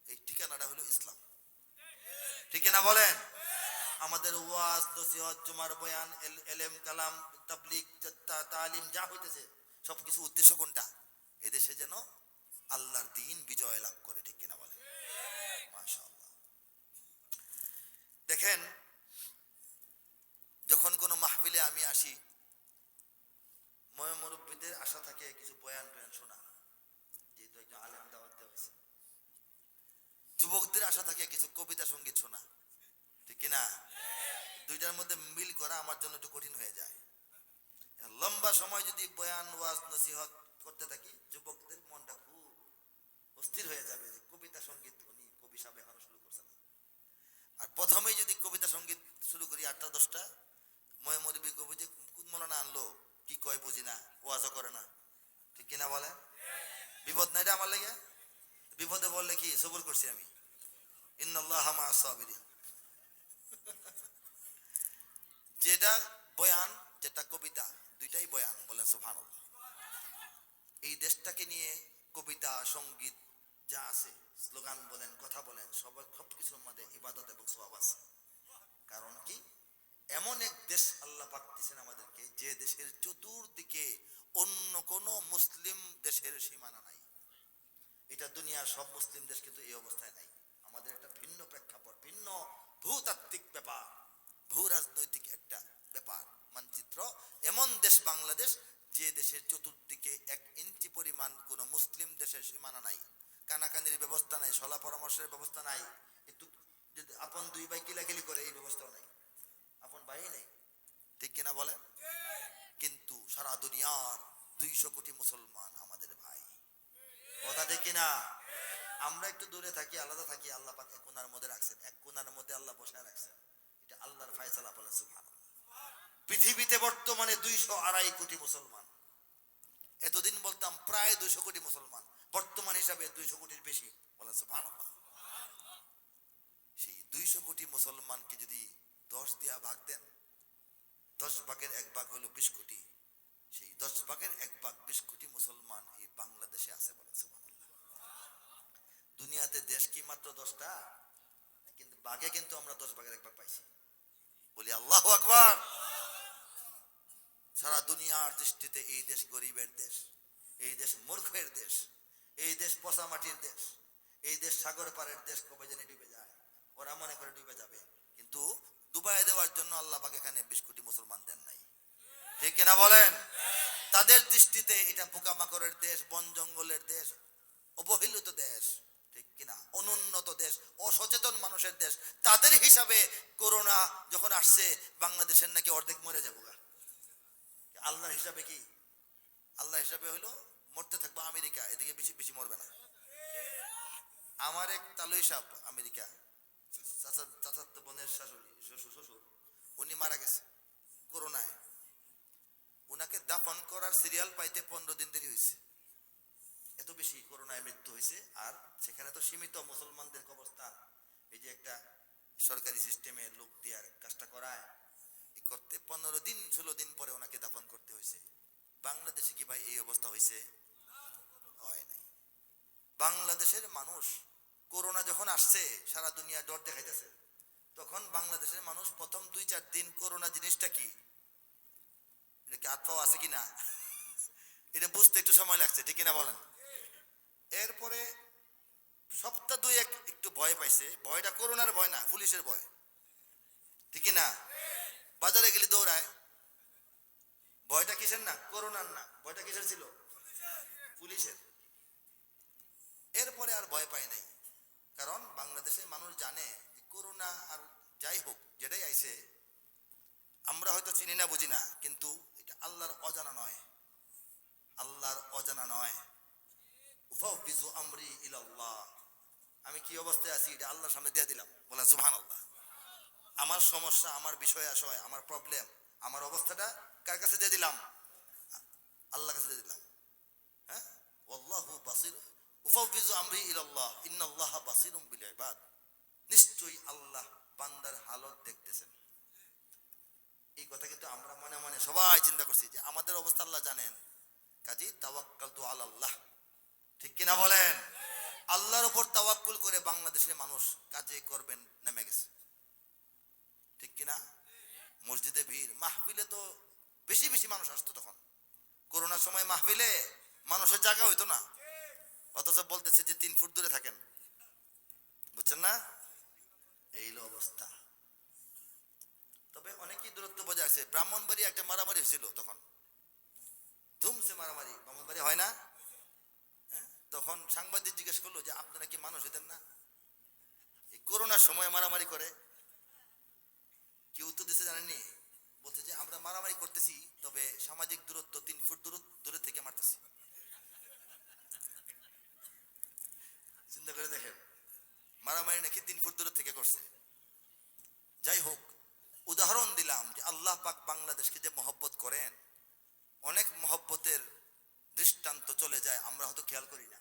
এই ঠিকানাটা হলো ইসলাম। ঠিক কিনা বলেন? আমাদের ওয়াজ নসিহত জুমার বয়ান এলেম কালাম তাবলীগ তালিম যা হইতেছে সবকিছু উদ্দেশ্য কোনটা? এদেশে যেন আল্লাহর দ্বীন বিজয় লাভ করে। ঠিক কিনা বলেন? মাশাআল্লাহ। দেখেন, যখন কোনো মাহফিলে আমি আসি, মুরব্বীদের আশা থাকে কিছু বয়ান টয়ান শোনা, যেহেতু একজন আলেম দাওয়াত দেওয়া হয়েছে। যুবকদের আশা থাকে কিছু কবিতা সঙ্গীত শোনা। ঠিক কিনা? দুইটার মধ্যে মিল করা আমার জন্য একটু কঠিন হয়ে যায়। লম্বা সময় যদি বয়ান ওয়াজ নসিহত করতে থাকি, যুবকদের মনটা খুব অস্থির হয়ে যাবে যে কবিতা সঙ্গীত উনি কবি সাহেব এখনো শুরু করছে না। আর প্রথমেই যদি কবিতা সঙ্গীত শুরু করি 8টা-10টা, ময়মরবি কবি যে মৌলানা আনলো, কি কয় বুঝি না, ওয়াজও করে না। ঠিক কিনা বলে? বিপদ নাই রে আমার লেগে। বিপদে বললে কি সবর করছি আমি, ইন্নাল্লাহা মা'আস সাবিরিন। যেটা বয়ান যেটা কবিতা, দুইটাই বয়ান। বলেন সুবহানাল্লাহ। এই দেশটাকে নিয়ে কবিতা সঙ্গীত যা আছে, স্লোগান বলেন কথা বলেন, সবকিছুর মধ্যে ইবাদত এবং সওয়াব আছে। কারণ কি? এমন এক দেশ আল্লাহ পাক দিয়েছেন আমাদেরকে, যে দেশের চতুর্দিকে অন্য কোন মুসলিম দেশের সীমানা নাই। এটা দুনিয়ার সব মুসলিম দেশ কিন্তু এই অবস্থায় নাই। আমাদের একটা ভিন্ন প্রেক্ষাপট, ভিন্ন ভূতাত্ত্বিক ব্যাপার, ভূ রাজনৈতিক একটা ব্যাপার, মানচিত্র। এমন দেশ বাংলাদেশ, যে দেশের চতুর্দিকে 1 ইঞ্চি পরিমাণ কোন মুসলিম দেশের সীমানা নাই, কানাকানির ব্যবস্থা নাই, সলা পরামর্শের ব্যবস্থা নাই, একটু আপন দুই ভাই কিলাকিলি করে এই ব্যবস্থাও নাই, আপন ভাই নেই। ঠিক কিনা বলে? কিন্তু সারা দুনিয়ার 200 কোটি মুসলমান আমাদের ভাই। কথা ঠিক কিনা? আমরা একটু দূরে থাকি, আলাদা থাকি, আল্লাহ পাক এক কোণার মধ্যে রাখছেন, এক কোণার মধ্যে আল্লাহ বসায় রাখছেন। এটা আল্লাহর ফয়সালা। বলেন সুবহানাল্লাহ। পৃথিবীতে বর্তমানে 202.5 কোটি মুসলমান। এতদিন বলতাম প্রায় 200 কোটি মুসলমান, বর্তমান হিসাবে 200 কোটির বেশি। বলেন সুবহানাল্লাহ। সেই 200 কোটি মুসলমানকে যদি 10 দিয়া ভাগ দেন, 10 ভাগের 1 ভাগ হলো 20 কোটি। সেই 10 ভাগের 1 ভাগ 20 কোটি মুসলমান এই বাংলাদেশে আছে। বলেন সুবহানাল্লাহ। দুনিয়াতে দেশ কি মাত্র 10টা? কিন্তু ভাগে কিন্তু আমরা 10 ভাগের 1 ভাগ পাইছি। বলি আল্লাহু আকবার। সারা দুনিয়ার দৃষ্টিতে এই দেশ গরিবের দেশ, এই দেশ মূর্খের দেশ, এই দেশ পচা মাটির দেশ, এই দেশ সাগর পাড়ের দেশ, কবে জানি ডুবে যায়। ওরা মনে করে ডুবে যাবে, কিন্তু ডুবাই দেওয়ার জন্য আল্লাহ পাক এখানে 20 কোটি মুসলমান দেন নাই। ঠিক কিনা বলেন? তাদের দৃষ্টিতে এটা পোকামাকড়ের দেশ, বন জঙ্গলের দেশ, অবহেলিত দেশ। ঠিক কিনা? অনুন্নত দেশ, অসচেতন মানুষের দেশ। তাদের হিসাবে করোনা যখন আসছে, বাংলাদেশের নাকি অর্ধেক মরে যাবো। আল্লাহর হিসাবে কি? আল্লাহ হিসাবে হলো মরতে থাকবো আমেরিকা, এদিকে বেশি বেশি মরবে না। আমার এক তালুই সাহেব আমেরিকা, চাচাতো বোনের শাশুড়ি শ্বশুর, উনি মারা গেছে করোনায়। উনাকে দাফন করার সিরিয়াল পাইতে 15 দিন দেরি হয়েছে। এত বেশি করোনায় মৃত্যু হয়েছে। আর সেখানে তো সীমিত মুসলমানদের অবস্থান, এই যে একটা সরকারি সিস্টেমে লোক দেওয়ার কাজটা করায়, করতে 15 দিন 16 দিন পরে ওনাকে দাফন করতে হয়েছে। বাংলাদেশে কি ভাই এই অবস্থা হয়েছে? হয় নাই। বাংলাদেশের মানুষ করোনা যখন আসছে, সারা দুনিয়া ডর দেখাইতেছে, তখন বাংলাদেশের মানুষ প্রথম 2-4 দিন করোনা জিনিসটা কি এটা কি আত্মাও আছে কিনা এটা বুঝতে একটু সময় লাগছে, ঠিক কিনা বলেন। এরপরে সপ্তাহ দুই একটু ভয় পাইছে, ভয়টা করোনার ভয় না, পুলিশের ভয়, ঠিক কিনা। বাজারে গেলে দৌড়ায়, ভয়টা কিসের না, করোনার না, ভয়টা কিসের ছিল, পুলিশের। এরপরে আর ভয় পায় নাই, কারণ বাংলাদেশের মানুষ জানে যে করোনা আর যাই হোক যেটাই আইছে আমরা হয়তো চিনি না বুঝি না, কিন্তু এটা আল্লাহর অজানা নয়, আল্লাহর অজানা নয়। উফাউযু আমরি ইলাল্লাহ, আমি কি অবস্থায় আছি এটা আল্লাহর সামনে দিয়ে দিলাম, বলেন সুবহানাল্লাহ। আমার সমস্যা, আমার বিষয় আশয়, আমার প্রবলেম, আমার অবস্থাটা কার কাছে দিয়ে দিলাম, আল্লাহর কাছে দিয়ে দিলাম। হ্যাঁ, ওয়াল্লাহু বাসির, উফাউযু আমরি ইলাল্লাহ ইন্নাল্লাহা বাসিরুম বিল ইবাদ, নিশ্চয়ই আল্লাহ বান্দার হালত দেখতেছেন। এই কথা কিন্তু আমরা মনে মনে সবাই চিন্তা করছি যে আমাদের অবস্থা আল্লাহ জানেন, কাজী তাওয়াক্কালতু আলাল্লাহ, ঠিক কিনা বলেন। আল্লাহর উপর তাওয়াক্কুল করে বাংলাদেশের মানুষ কাজে করবেন নেমে গেছে, ঠিক কিনা। মসজিদে ভিড়, মাহফিলে তো বেশি বেশি মানুষ আসতো তখন, করোনার সময় মাহফিলে মানুষের জায়গা হইতো না, অথচ বলতেছে যে 3 ফুট দূরে থাকেন, বুঝছেন না, এই অবস্থা। তবে অনেকেই দূরত্ব বজায় আছে। ব্রাহ্মণবাড়ি একটা মারামারি হয়েছিল তখন, ধুমসে মারামারি, ব্রাহ্মণবাড়ি হয় না, হ্যাঁ, তখন সাংবাদিক জিজ্ঞেস করলো যে আপনারা কি মানুষ হতেন না, এই করোনার সময় মারামারি করে, কি উত্তর দিতে জানেননি, বলছে যে আমরা মারামারি করতেছি, তবে সামাজিক দূরত্ব 3 ফুট দূরে থেকে মারতেছি। চিন্তা করে দেখেন, মারামারি নাকি 3 ফুট দূরে থেকে করছে। যাই হোক, উদাহরণ দিলাম যে আল্লাহ পাক বাংলাদেশকে যে মহব্বত করেন, অনেক মহব্বতের দৃষ্টান্ত চলে যায়, আমরা হয়তো খেয়াল করি না,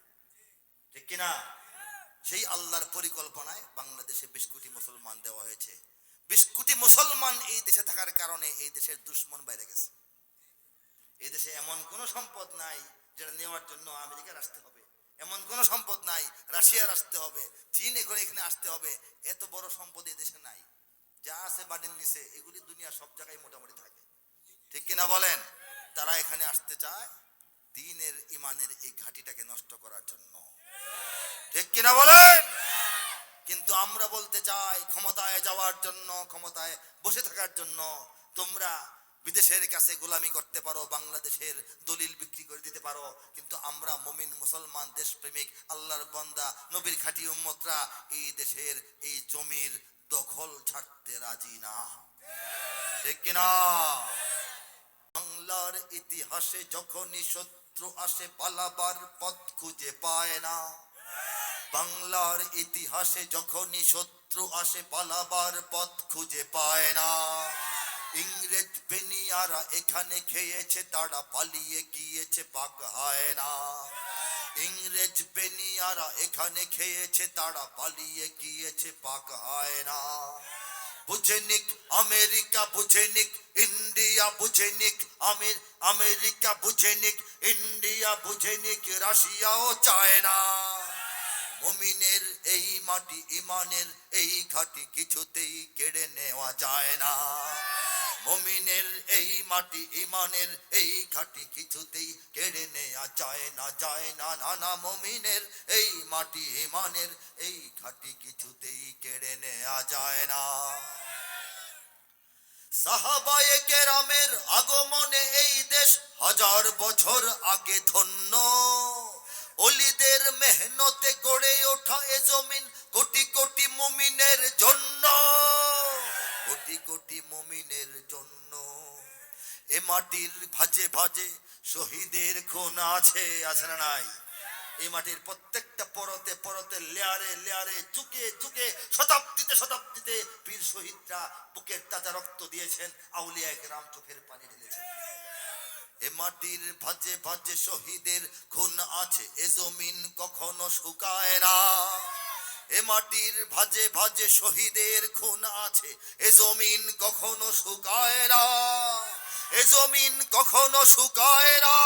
ঠিক কিনা। সেই আল্লাহর পরিকল্পনায় বাংলাদেশে 20 কোটি মুসলমান দেওয়া হয়েছে। 20 কোটি মুসলমান এই দেশে থাকার কারণে এই দেশের দুশ্মন বাইরে গেছে। এই দেশে এমন কোন সম্পদ নাই যেটা নেওয়ার জন্য আমেরিকার আসতে হবে, এমন কোন সম্পদ নাই রাশিয়ার আসতে হবে, চীন এখানে আসতে হবে, এত বড় সম্পদ এই দেশে নাই। যা আছে বাড়ির নিচে, এগুলি দুনিয়া সব জায়গায় মোটামুটি থাকে, ঠিক কিনা বলেন। তারা এখানে আসতে চায় দ্বীনের ইমানের এই ঘাটিটাকে নষ্ট করার জন্য, ঠিক কিনা বলেন। কিন্তু আমরা বলতে চাই ক্ষমতায় যাওয়ার জন্য, ক্ষমতায় বসে থাকার জন্য তোমরা বিদেশের কাছে গোলামি করতে পারো, বাংলাদেশের দলিল বিক্রি করে দিতে পারো, কিন্তু আমরা মুমিন মুসলমান দেশপ্রেমিক আল্লাহর বান্দা নবীর খাঁটি উম্মতরা এই দেশের এই জমির দখল ছাড়তে রাজি না, ঠিক কিনা। বাংলার ইতিহাসে যখনই শত্রু আসে পালাবার পথ খুঁজে পায় না, বাংলার ইতিহাসে যখনই শত্রু আসে পালাবার পথ খুঁজে পায় না। ইংরেজ বেনিয়ারা এখানে খেয়েছে, তারা পালিয়ে গিয়েছে পাক হয় না। ইংরেজ বেনিয়ারা এখানে খেয়েছে, তারা পালিয়ে গিয়েছে পাক হয় না। বুঝে নিক আমেরিকা, বুঝে নিক ইন্ডিয়া, বুঝে নিক আমেরিকা, বুঝে নিক ইন্ডিয়া, বুঝে নিক রাশিয়াও চায় না। মুমিনের এই মাটি ইমানের এই ঘাটি কিছুতেই কেড়ে নেওয়া যায় না। মুমিনের এই মাটি ইমানের এই ঘাটি কিছুতেই কেড়ে নেওয়া যায় না, যায় না, না না। মুমিনের এই মাটি ইমানের এই ঘাটি কিছুতেই কেড়ে নেওয়া যায় না। সাহাবায়ে কেরামের আগমনে এই দেশ 1000 বছর আগে ধন্য। ওলিদের মেহনতে গড়ে ওঠা এ জমিন কোটি কোটি মুমিনের জন্য, কোটি কোটি মুমিনের জন্য। এ মাটির ভাজে ভাজে শহীদের খুন আছে, আছে না নাই। এই মাটির প্রত্যেকটা পরতে পরতে লেয়ারে লেয়ারে যুগে যুগে শতাব্দীতে শতাব্দীতে বীর শহীদরা বুকের তাজা রক্ত দিয়েছেন, আউলিয়া কেরাম চোখের পানি ঢেলেছেন। এ মাটির ভাজে ভাজে শহীদের খুন আছে, এ জমিন কখনো শুকায় না। এ মাটির ভাজে ভাজে শহীদের খুন আছে, এ জমিন কখনো শুকায় না, এ জমিন কখনো শুকায় না।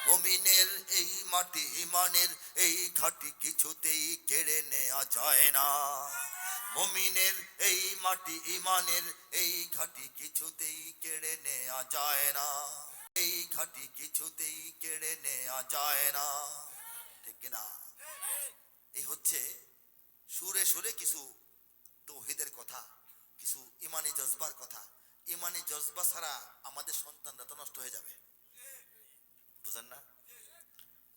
মুমিনের এই মাটি ইমানের এই ঘাটি কিছুতেই কেড়ে নেওয়া যায় না। মুমিনের এই মাটি ইমানের এই ঘাটি কিছুতেই কেড়ে নেওয়া যায় না, এই ঘাটি কিছুতেই কেড়ে নেওয়া যায় না, ঠিক না? এই হচ্ছে সুরে সুরে কিছু তৌহিদের কথা, কিছু ইমানি জজবার কথা। ইমানি জজবা ছাড়া আমাদের সন্তানরা তো নষ্ট হয়ে যাবে, বুঝেন না?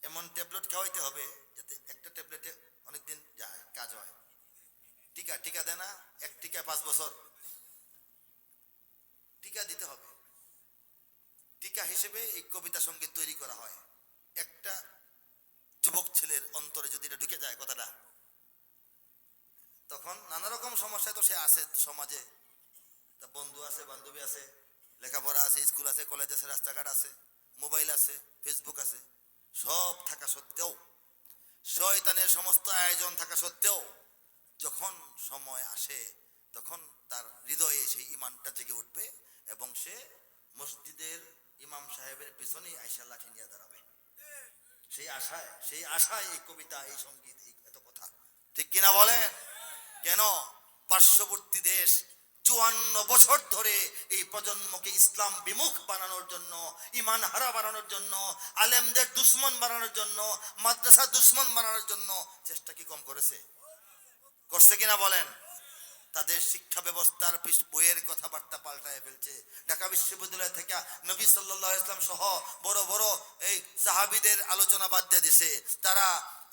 এমন ট্যাবলেট খাওয়াইতে হবে যাতে একটা ট্যাবলেটে অনেকদিন যায়, কাজ হয়। টিকা টিকা দেয় না, এক টিকা 5 বছর, টিকা দিতে হবে। টিকা হিসেবে এই কবিতা সঙ্গীত তৈরি করা হয়। একটা যুবক ছেলের অন্তরে যদি এটা ঢুকে যায় কথাটা, তখন নানা রকম সমস্যায় তো সে আছে সমাজে, তার বন্ধু আছে, বান্ধবী আছে, লেখাপড়া আছে, স্কুল আছে, কলেজ আছে, রাস্তাঘাট আছে, মোবাইল আছে, ফেসবুক আছে, সব থাকা সত্ত্বেও, শয়তানের সমস্ত আয়োজন থাকা সত্ত্বেও যখন সময় আসে তখন তার হৃদয়ে সেই ইমানটা জেগে উঠবে এবং সে মসজিদের ইমাম সাহেবের পিছনেই আয়সা লাঠি নিয়ে দাঁড়াবে। সেই আশায় এই কবিতা, এই সঙ্গীত, এই এত কথা, ঠিক কিনা বলেন? কেন? পার্শ্ববর্তী দেশ 54 বছর ধরে এই প্রজন্মকে ইসলাম বিমুখ বানানোর জন্য, ইমান হারা বানানোর জন্য, আলেমদের দুশ্মন বানানোর জন্য, মাদ্রাসা দুশ্মন বানানোর জন্য চেষ্টা কি কম করেছে? করছে কিনা বলেন? তাদের শিক্ষা ব্যবস্থার বইয়ের কথাবার্তা পাল্টায় ফেলছে। ঢাকা বিশ্ববিদ্যালয় থেকে নবী সাল্লাল্লাহু আলাইহি ওয়াসাল্লাম সহ বড় বড় এই সাহাবীদের আলোচনা বাদ দিয়ে দিছে। তারা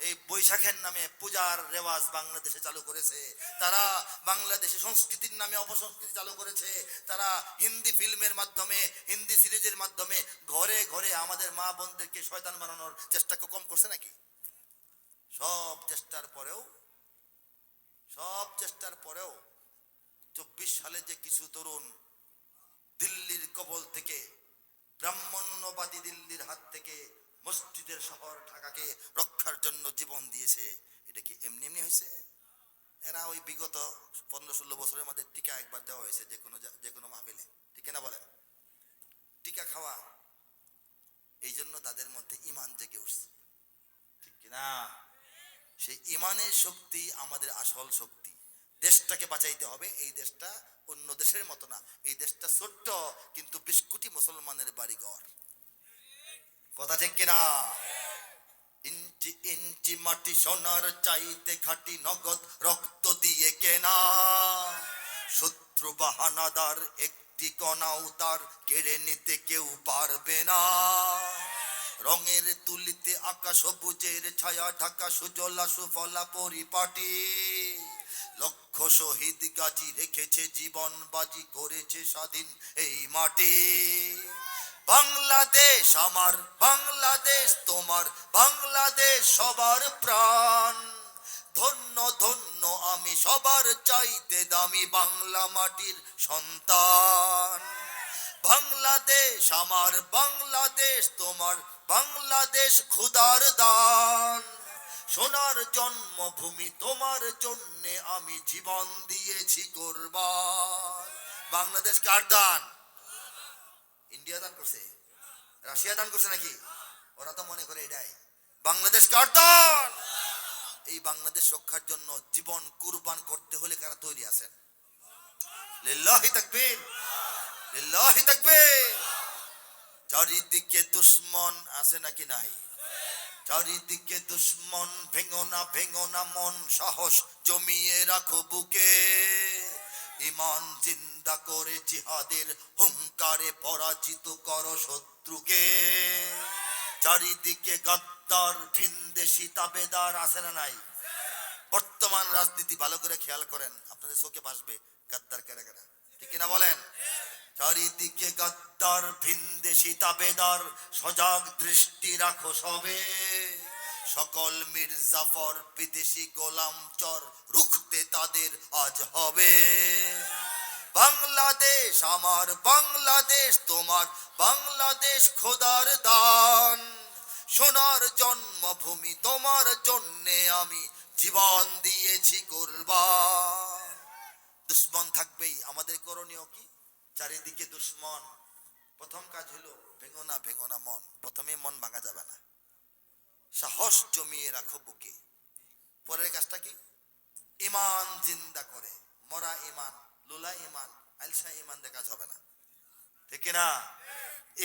এই বৈশাখের নামে পূজার রেওয়াজ বাংলাদেশে চালু করেছে। তারা বাংলাদেশি সংস্কৃতির নামে অপসংস্কৃতি চালু করেছে। তারা হিন্দি ফিল্মের মাধ্যমে, হিন্দি সিরিজের মাধ্যমে ঘরে ঘরে আমাদের মা বোনদেরকে শয়তান বানানোর চেষ্টা কম করছে নাকি? সব চেষ্টার পরেও 24 সালে যে কিছু তরুণ দিল্লির কবল থেকে, ব্রাহ্মণ্যবাদী দিল্লির হাত থেকে মসজিদের শহর ঢাকাকে রক্ষার জন্য জীবন দিয়েছে, এটা কি এমনি এমনি হয়েছে? এরা ওই বিগত 15-16 বছরের মধ্যে টিকা একবার দেওয়া হয়েছে যে কোনো মাহফিলে, ঠিক না বলেন? টিকা খাওয়া, এই জন্য তাদের মধ্যে ইমান জেগে উঠছে, ঠিক কিনা? সেই ইমানের শক্তি আমাদের আসল শক্তি। দেশটাকে বাঁচাইতে হবে। এই দেশটা অন্য দেশের মতো না, এই দেশটা ছোট্ট কিন্তু 20 কোটি মুসলমানের বাড়িঘর, কথা ঠিক কিনা? ইঞ্চি ইঞ্চি মাটি সোনার চাইতে খাঁটি, নগদ রক্ত দিয়ে কেনা, শত্রু বাহানাদার একটি কণাও তার কেড়ে নিতে কেউ পারবে না। রঙের তুলিতে আঁকা সবুজের ছায়া ঢাকা সুজলা সুফলা পরিপাটি, লক্ষ শহীদ গাজী রেখেছে জীবন বাজি, করেছে স্বাধীন এই মাটি। বাংলাদেশ আমার, বাংলাদেশ তোমার, বাংলাদেশ সবার প্রাণ, ধন্য ধন্য আমি সবার চাইতে দামি বাংলা মাটির সন্তান। বাংলাদেশ আমার, বাংলাদেশ তোমার, বাংলাদেশ খোদার দান, সোনার জন্মভূমি তোমার জন্যে আমি জীবন দিয়েছি কুরবান। বাংলাদেশ কার দান? ইন্ডিয়া দান করছে, রাশিয়া দান করছে নাকি? ওরা তো মনে করে এটাই বাংলাদেশ কার দান। এই বাংলাদেশ রক্ষার জন্য জীবন কুরবান করতে হলে কারা তৈরি আছেন? লিল্লাহি তাকবীর, লিল্লাহি তাকবীর। চারিদিকে দুশ্মন আছে নাকি নাই? চারিদিকে দুশ্মন, ভেঙো না মন, সাহস জমিয়ে রাখো বুকে, ইমান জিন্দা করে জিহাদের হুঙ্কারে পরাজিত করো শত্রুকে। চারিদিকে গাদ্দার ভিনদেশি তাবেদার আছে না নাই? বর্তমান রাজনীতি ভালো করে খেয়াল করেন, আপনাদের চোখে ভাসবে গাদ্দার কেডা কেডা, ঠিক কিনা বলেন? চারিদিকে গাদ্দার ভিনদেশি তাবেদার, সজাগ দৃষ্টি রাখো সবে, সকল মির্জাফর বিদেশি গোলাম চর রুখতে তাদের আজ হবে। বাংলাদেশ আমার, বাংলাদেশ তোমার, বাংলাদেশ খোদার দান, সোনার জন্মভূমি তোমার জন্যে আমি জীবন দিয়েছি কুরবান। দুশ্মন থাকবেই, আমাদের করণীয় কি? চারিদিকে দুশ্মন, প্রথম কাজ হলো ভেঙো না মন। প্রথমে মন ভাঙা যাবে না, সাহস জমিয়ে রাখো বুকে। পরের কাজটা কি? ইমান জিন্দা করে। মরা ইমান, লুলা ইমান, আলসা ইমান দিয়ে কাজ হবে না, ঠিক কিনা?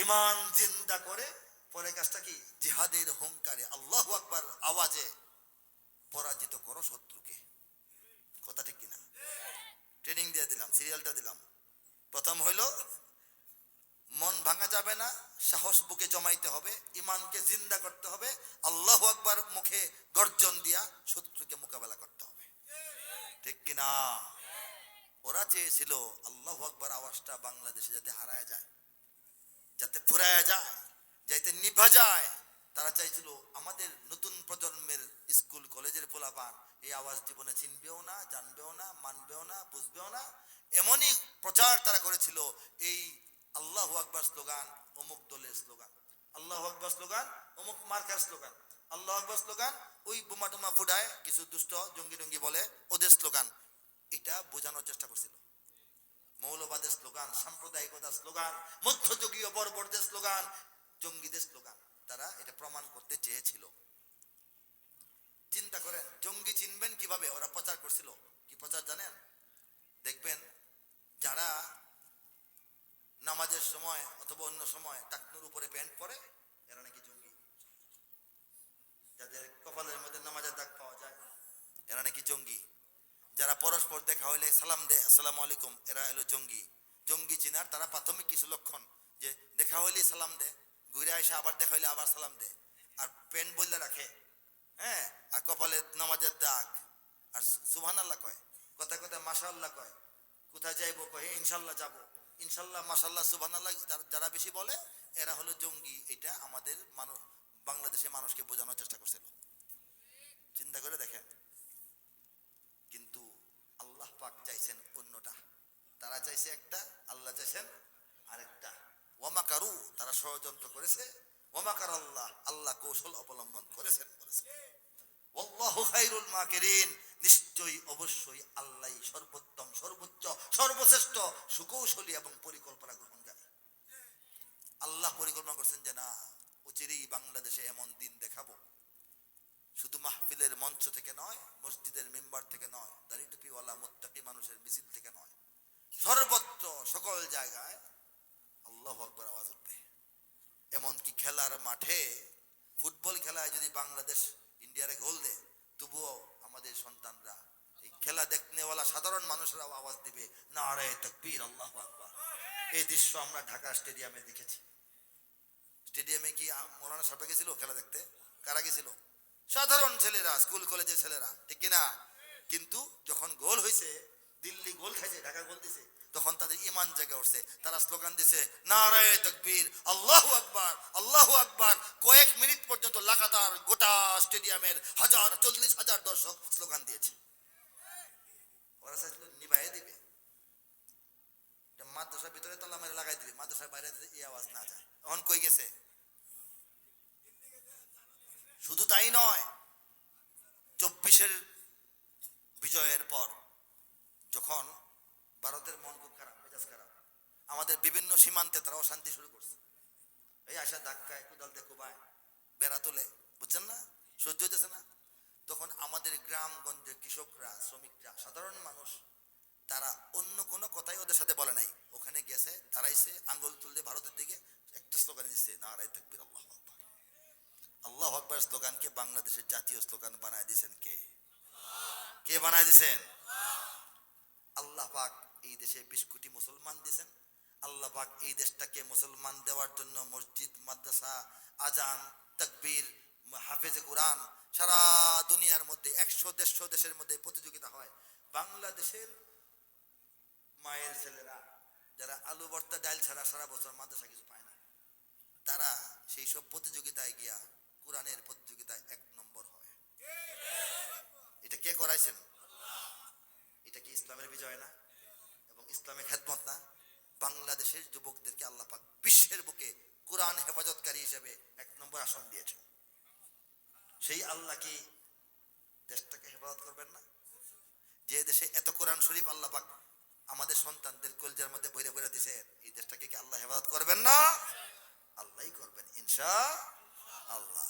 ইমান জিন্দা করে পরে কাজটা কি? জিহাদের হুঙ্কারে আল্লাহু আকবার আওয়াজে পরাজিত করো শত্রুকে। কথা ঠিক কিনা? ট্রেনিং দিয়ে দিলাম, সিরিয়ালটা দিলাম। প্রথম হইল মন ভাঙা যাবে না, সাহস বুকে জমাইতে হবে, ইমানকে জিন্দা করতে হবে, আল্লাহু আকবার মুখে গর্জন দিয়া শত্রুকে মোকাবেলা করতে হবে, ঠিক কিনা? ওরা চেয়েছিল আল্লাহু আকবার আওয়াজটা বাংলাদেশে যাতে হারায় যায়, যাতে ফুরায় যায়, যাতে নিভা যায়। তারা চাইছিল আমাদের নতুন প্রজন্মের স্কুল কলেজের পোলাপান এই আওয়াজ জীবনে চিনবেও না, জানবেও না, মানবেও না, বুঝবেও না। এমনই প্রচার তারা করেছিল। এই আল্লাহু আকবার স্লোগান অমুক দলের স্লোগান, আল্লাহু আকবার স্লোগান অমুক মার্কার স্লোগান, আল্লাহু আকবার স্লোগান ওই বোমা টোমা ফুটায় কিছু দুষ্ট জঙ্গি টঙ্গি বলে ওদের স্লোগান। এটা বোঝানোর চেষ্টা করছিল। মৌলবাদের স্লোগান, সাম্প্রদায়িকতার স্লোগান, মধ্যযুগীয় বর্বরদের স্লোগান, জঙ্গিদের স্লোগান, তারা এটা প্রমাণ করতে চেয়েছিল। চিন্তা করেন জঙ্গি চিনবেন কিভাবে? ওরা প্রচার করছিল। কি প্রচার জানেন? দেখবেন যারা নামাজের সময় অথবা অন্য সময় টাকনুর উপরে প্যান্ট পরে এরা নাকি জঙ্গি। যাদের কপালের মধ্যে নামাজের দাগ পাওয়া যায় এরা নাকি জঙ্গি। যারা পরস্পর দেখা হইলে সালাম দেয় আসসালামু আলাইকুম, এরা এলো জঙ্গি। জঙ্গি চিনার তারা প্রাথমিক কিছু লক্ষণ, যে দেখা হইলেই সালাম দেয়, ঘুরে আসে আবার দেখা হইলে আবার সালাম দেয়, আর প্যান্ট বললে রাখে, হ্যাঁ, আর কপালে নামাজের দাগ, আর সুবহানাল্লাহ কয়, কথা কথা মাশাআল্লাহ কয়, কোথায় যাইবো কয় ইনশাল্লাহ যাবো, ইনশাল্লাহ মাশাআল্লাহ সুবহানাল্লাহ যারা বেশি বলে এরা হলো জঙ্গি। এটা আমাদের মানুষ, বাংলাদেশের মানুষকে বোঝানোর চেষ্টা করছিল। চিন্তা করে দেখেন। কিন্তু আল্লাহ পাক চাইছেন অন্যটা। তারা চাইছে একটা, আল্লাহ চাইছেন আরেকটা। ওয়ামাকারু, তারা ষড়যন্ত্র করেছে, ওয়ামাকার আল্লাহ, আল্লাহ কৌশল অবলম্বন করেছেন। ওয়াল্লাহু খায়রুল মাকিরিন, নিশ্চয়ই অবশ্যই আল্লাহই সর্বোত্তম, সর্বোচ্চ, সর্বশ্রেষ্ঠ সুকৌশলী এবং পরিকল্পনা গ্রহণকারী। আল্লাহ পরিকল্পনা করছেন যে না, অচিরেই বাংলাদেশে এমন দিন দেখাবো, শুধু মাহফিলের মঞ্চ থেকে নয়, মসজিদের মেম্বার থেকে নয়, দাড়ি টুপিওয়ালা মুত্তাকি মানুষের মিছিল থেকে নয়, সর্বত্র সকল জায়গায় আল্লাহু আকবার আওয়াজ উঠবে। এমনকি খেলার মাঠে, ফুটবল খেলায় যদি বাংলাদেশ ইন্ডিয়ারে গোল দেয়, তবুও আমাদের সন্তানরা এই খেলা দেখনেওয়ালা সাধারণ মানুষরাও আওয়াজ দিবে নারায়ে তাকবীর, আল্লাহু আকবার। এই দৃশ্য আমরা ঢাকা স্টেডিয়ামে দেখেছি। স্টেডিয়ামে কি মৌলানা সাহেব গেছিল খেলা দেখতে? কারা গেছিল? সাধারণ ছেলেরা, স্কুল কলেজের ছেলেরা, ঠিক কিনা? কিন্তু যখন গোল হয়েছে, দিল্লি গোল খাইছে, ঢাকা গোল দিছে, তখন তাদের ইমান জেগে উঠছে। তারা স্লোগান দিছে নারায়ে তাকবীর, আল্লাহু আকবার, আল্লাহু আকবার। কয়েক মিনিট পর্যন্ত লাগাতার গোটা স্টেডিয়ামের 40,000 দর্শক স্লোগান দিয়েছে। ওরা চাইছিল নিভাইয়ে দিবে, মাদ্রাসার ভিতরে তালা মেরে লাগাই দিবে, মাদ্রাসার বাইরে এই আওয়াজ না যায়। এখন কই গেছে? শুধু তাই নয়, 24-এর বিজয়ের পর যখন ভারতের মন খুব খারাপ, মেজাজ খারাপ, আমাদের বিভিন্ন সীমান্তে তারা অশান্তি শুরু করছে। এই আসা ধাক্কায়, কোদাল দিয়ে কোবায়, বেড়া তোলে, বুঝছেন না? সহ্য হইতেছে না। তখন আমাদের গ্রামগঞ্জের কৃষকরা, শ্রমিকরা, সাধারণ মানুষ, তারা অন্য কোনো কথাই ওদের সাথে বলে নাই। ওখানে গেছে, দাঁড়াইছে, আঙ্গুল তুলতে ভারতের দিকে একটা স্লোগান দিচ্ছে নারায়ে তাকবীর, আল্লাহু আকবার। আল্লাহু আকবার স্লোগানকে বাংলাদেশের জাতীয় স্লোগান বানায় দিয়েছেন কে? কে বানায় দিয়েছেন? আল্লাহ পাক এই দেশে 20 কোটি মুসলমান দিয়েছেন। আল্লাহ পাক এই দেশটাকে মুসলমান দেওয়ার জন্য মসজিদ, মাদ্রাসা, আজান, তাকবীর, হাফেজে কোরআন, সারা দুনিয়ার মধ্যে 100-150 দেশের মধ্যে প্রতিযোগিতা হয়। বাংলাদেশের মায়ের ছেলেরা যারা আলু ভর্তা ডাল ছাড়া সারা বছর মাদ্রাসা কিছু পায় না, তারা সেই সব প্রতিযোগিতায় গিয়া কোরআনের প্রতিযোগিতায় 1 নম্বর হয়। এটা কে করাইছেন? এটা কি ইসলামের বিজয় না? এবং ইসলামের খেদমত না? বাংলাদেশের যুবকদেরকে আল্লাহ পাক বিশ্বের বুকে কোরআন হেফাজতকারী হিসেবে 1 নম্বর আসন দিয়েছেন। সেই আল্লাহ কি দেশটাকে হেফাজত করবেন না? যে দেশে এত কোরআন শরীফ আল্লাহ পাক আমাদের সন্তানদের কলজার মধ্যে বইরে বইরে দিয়েছে, এই দেশটাকে কি আল্লাহ হেফাজত করবেন না? আল্লাহই করবেন ইনশাআল্লাহ।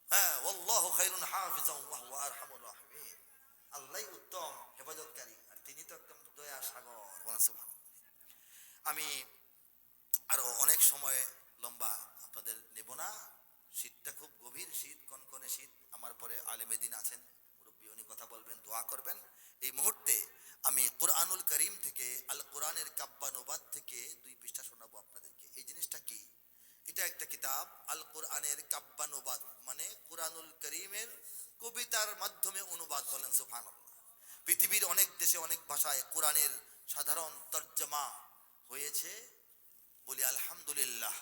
হ্যাঁ, ওয়াল্লাহু খায়রুন হাফিজান ওয়া হুয়া আরহামুর রাহিমিন। আল্লাহ উত্তম হেফাজতকারী, আর তিনি তো একদম দয়া সাগর। আমি আরো অনেক সময় লম্বা আপনাদের নেব না, শীতটা খুব গভীর শীত, কনকনে শীত। আমার পরে আলেমেদিন আছেন, মুরব্বী, উনি কথা বলবেন, দোয়া করবেন। এই মুহূর্তে আমি কোরআনুল করিম থেকে, আল কোরআনের কাব্যানুবাদ থেকে 2 পৃষ্ঠা শোনাবো আপনাদেরকে। এই জিনিসটা কি? এটা একটা কিতাব, আল কোরআনের কাব্যানুবাদ, মানে কোরআনুল করিমের কবিতার মাধ্যমে অনুবাদ। বলেন সুবহানাল্লাহ। পৃথিবীর অনেক দেশে অনেক ভাষায় কোরআনের সাধারণ তর্জমা হয়েছে, বলি আলহামদুলিল্লাহ।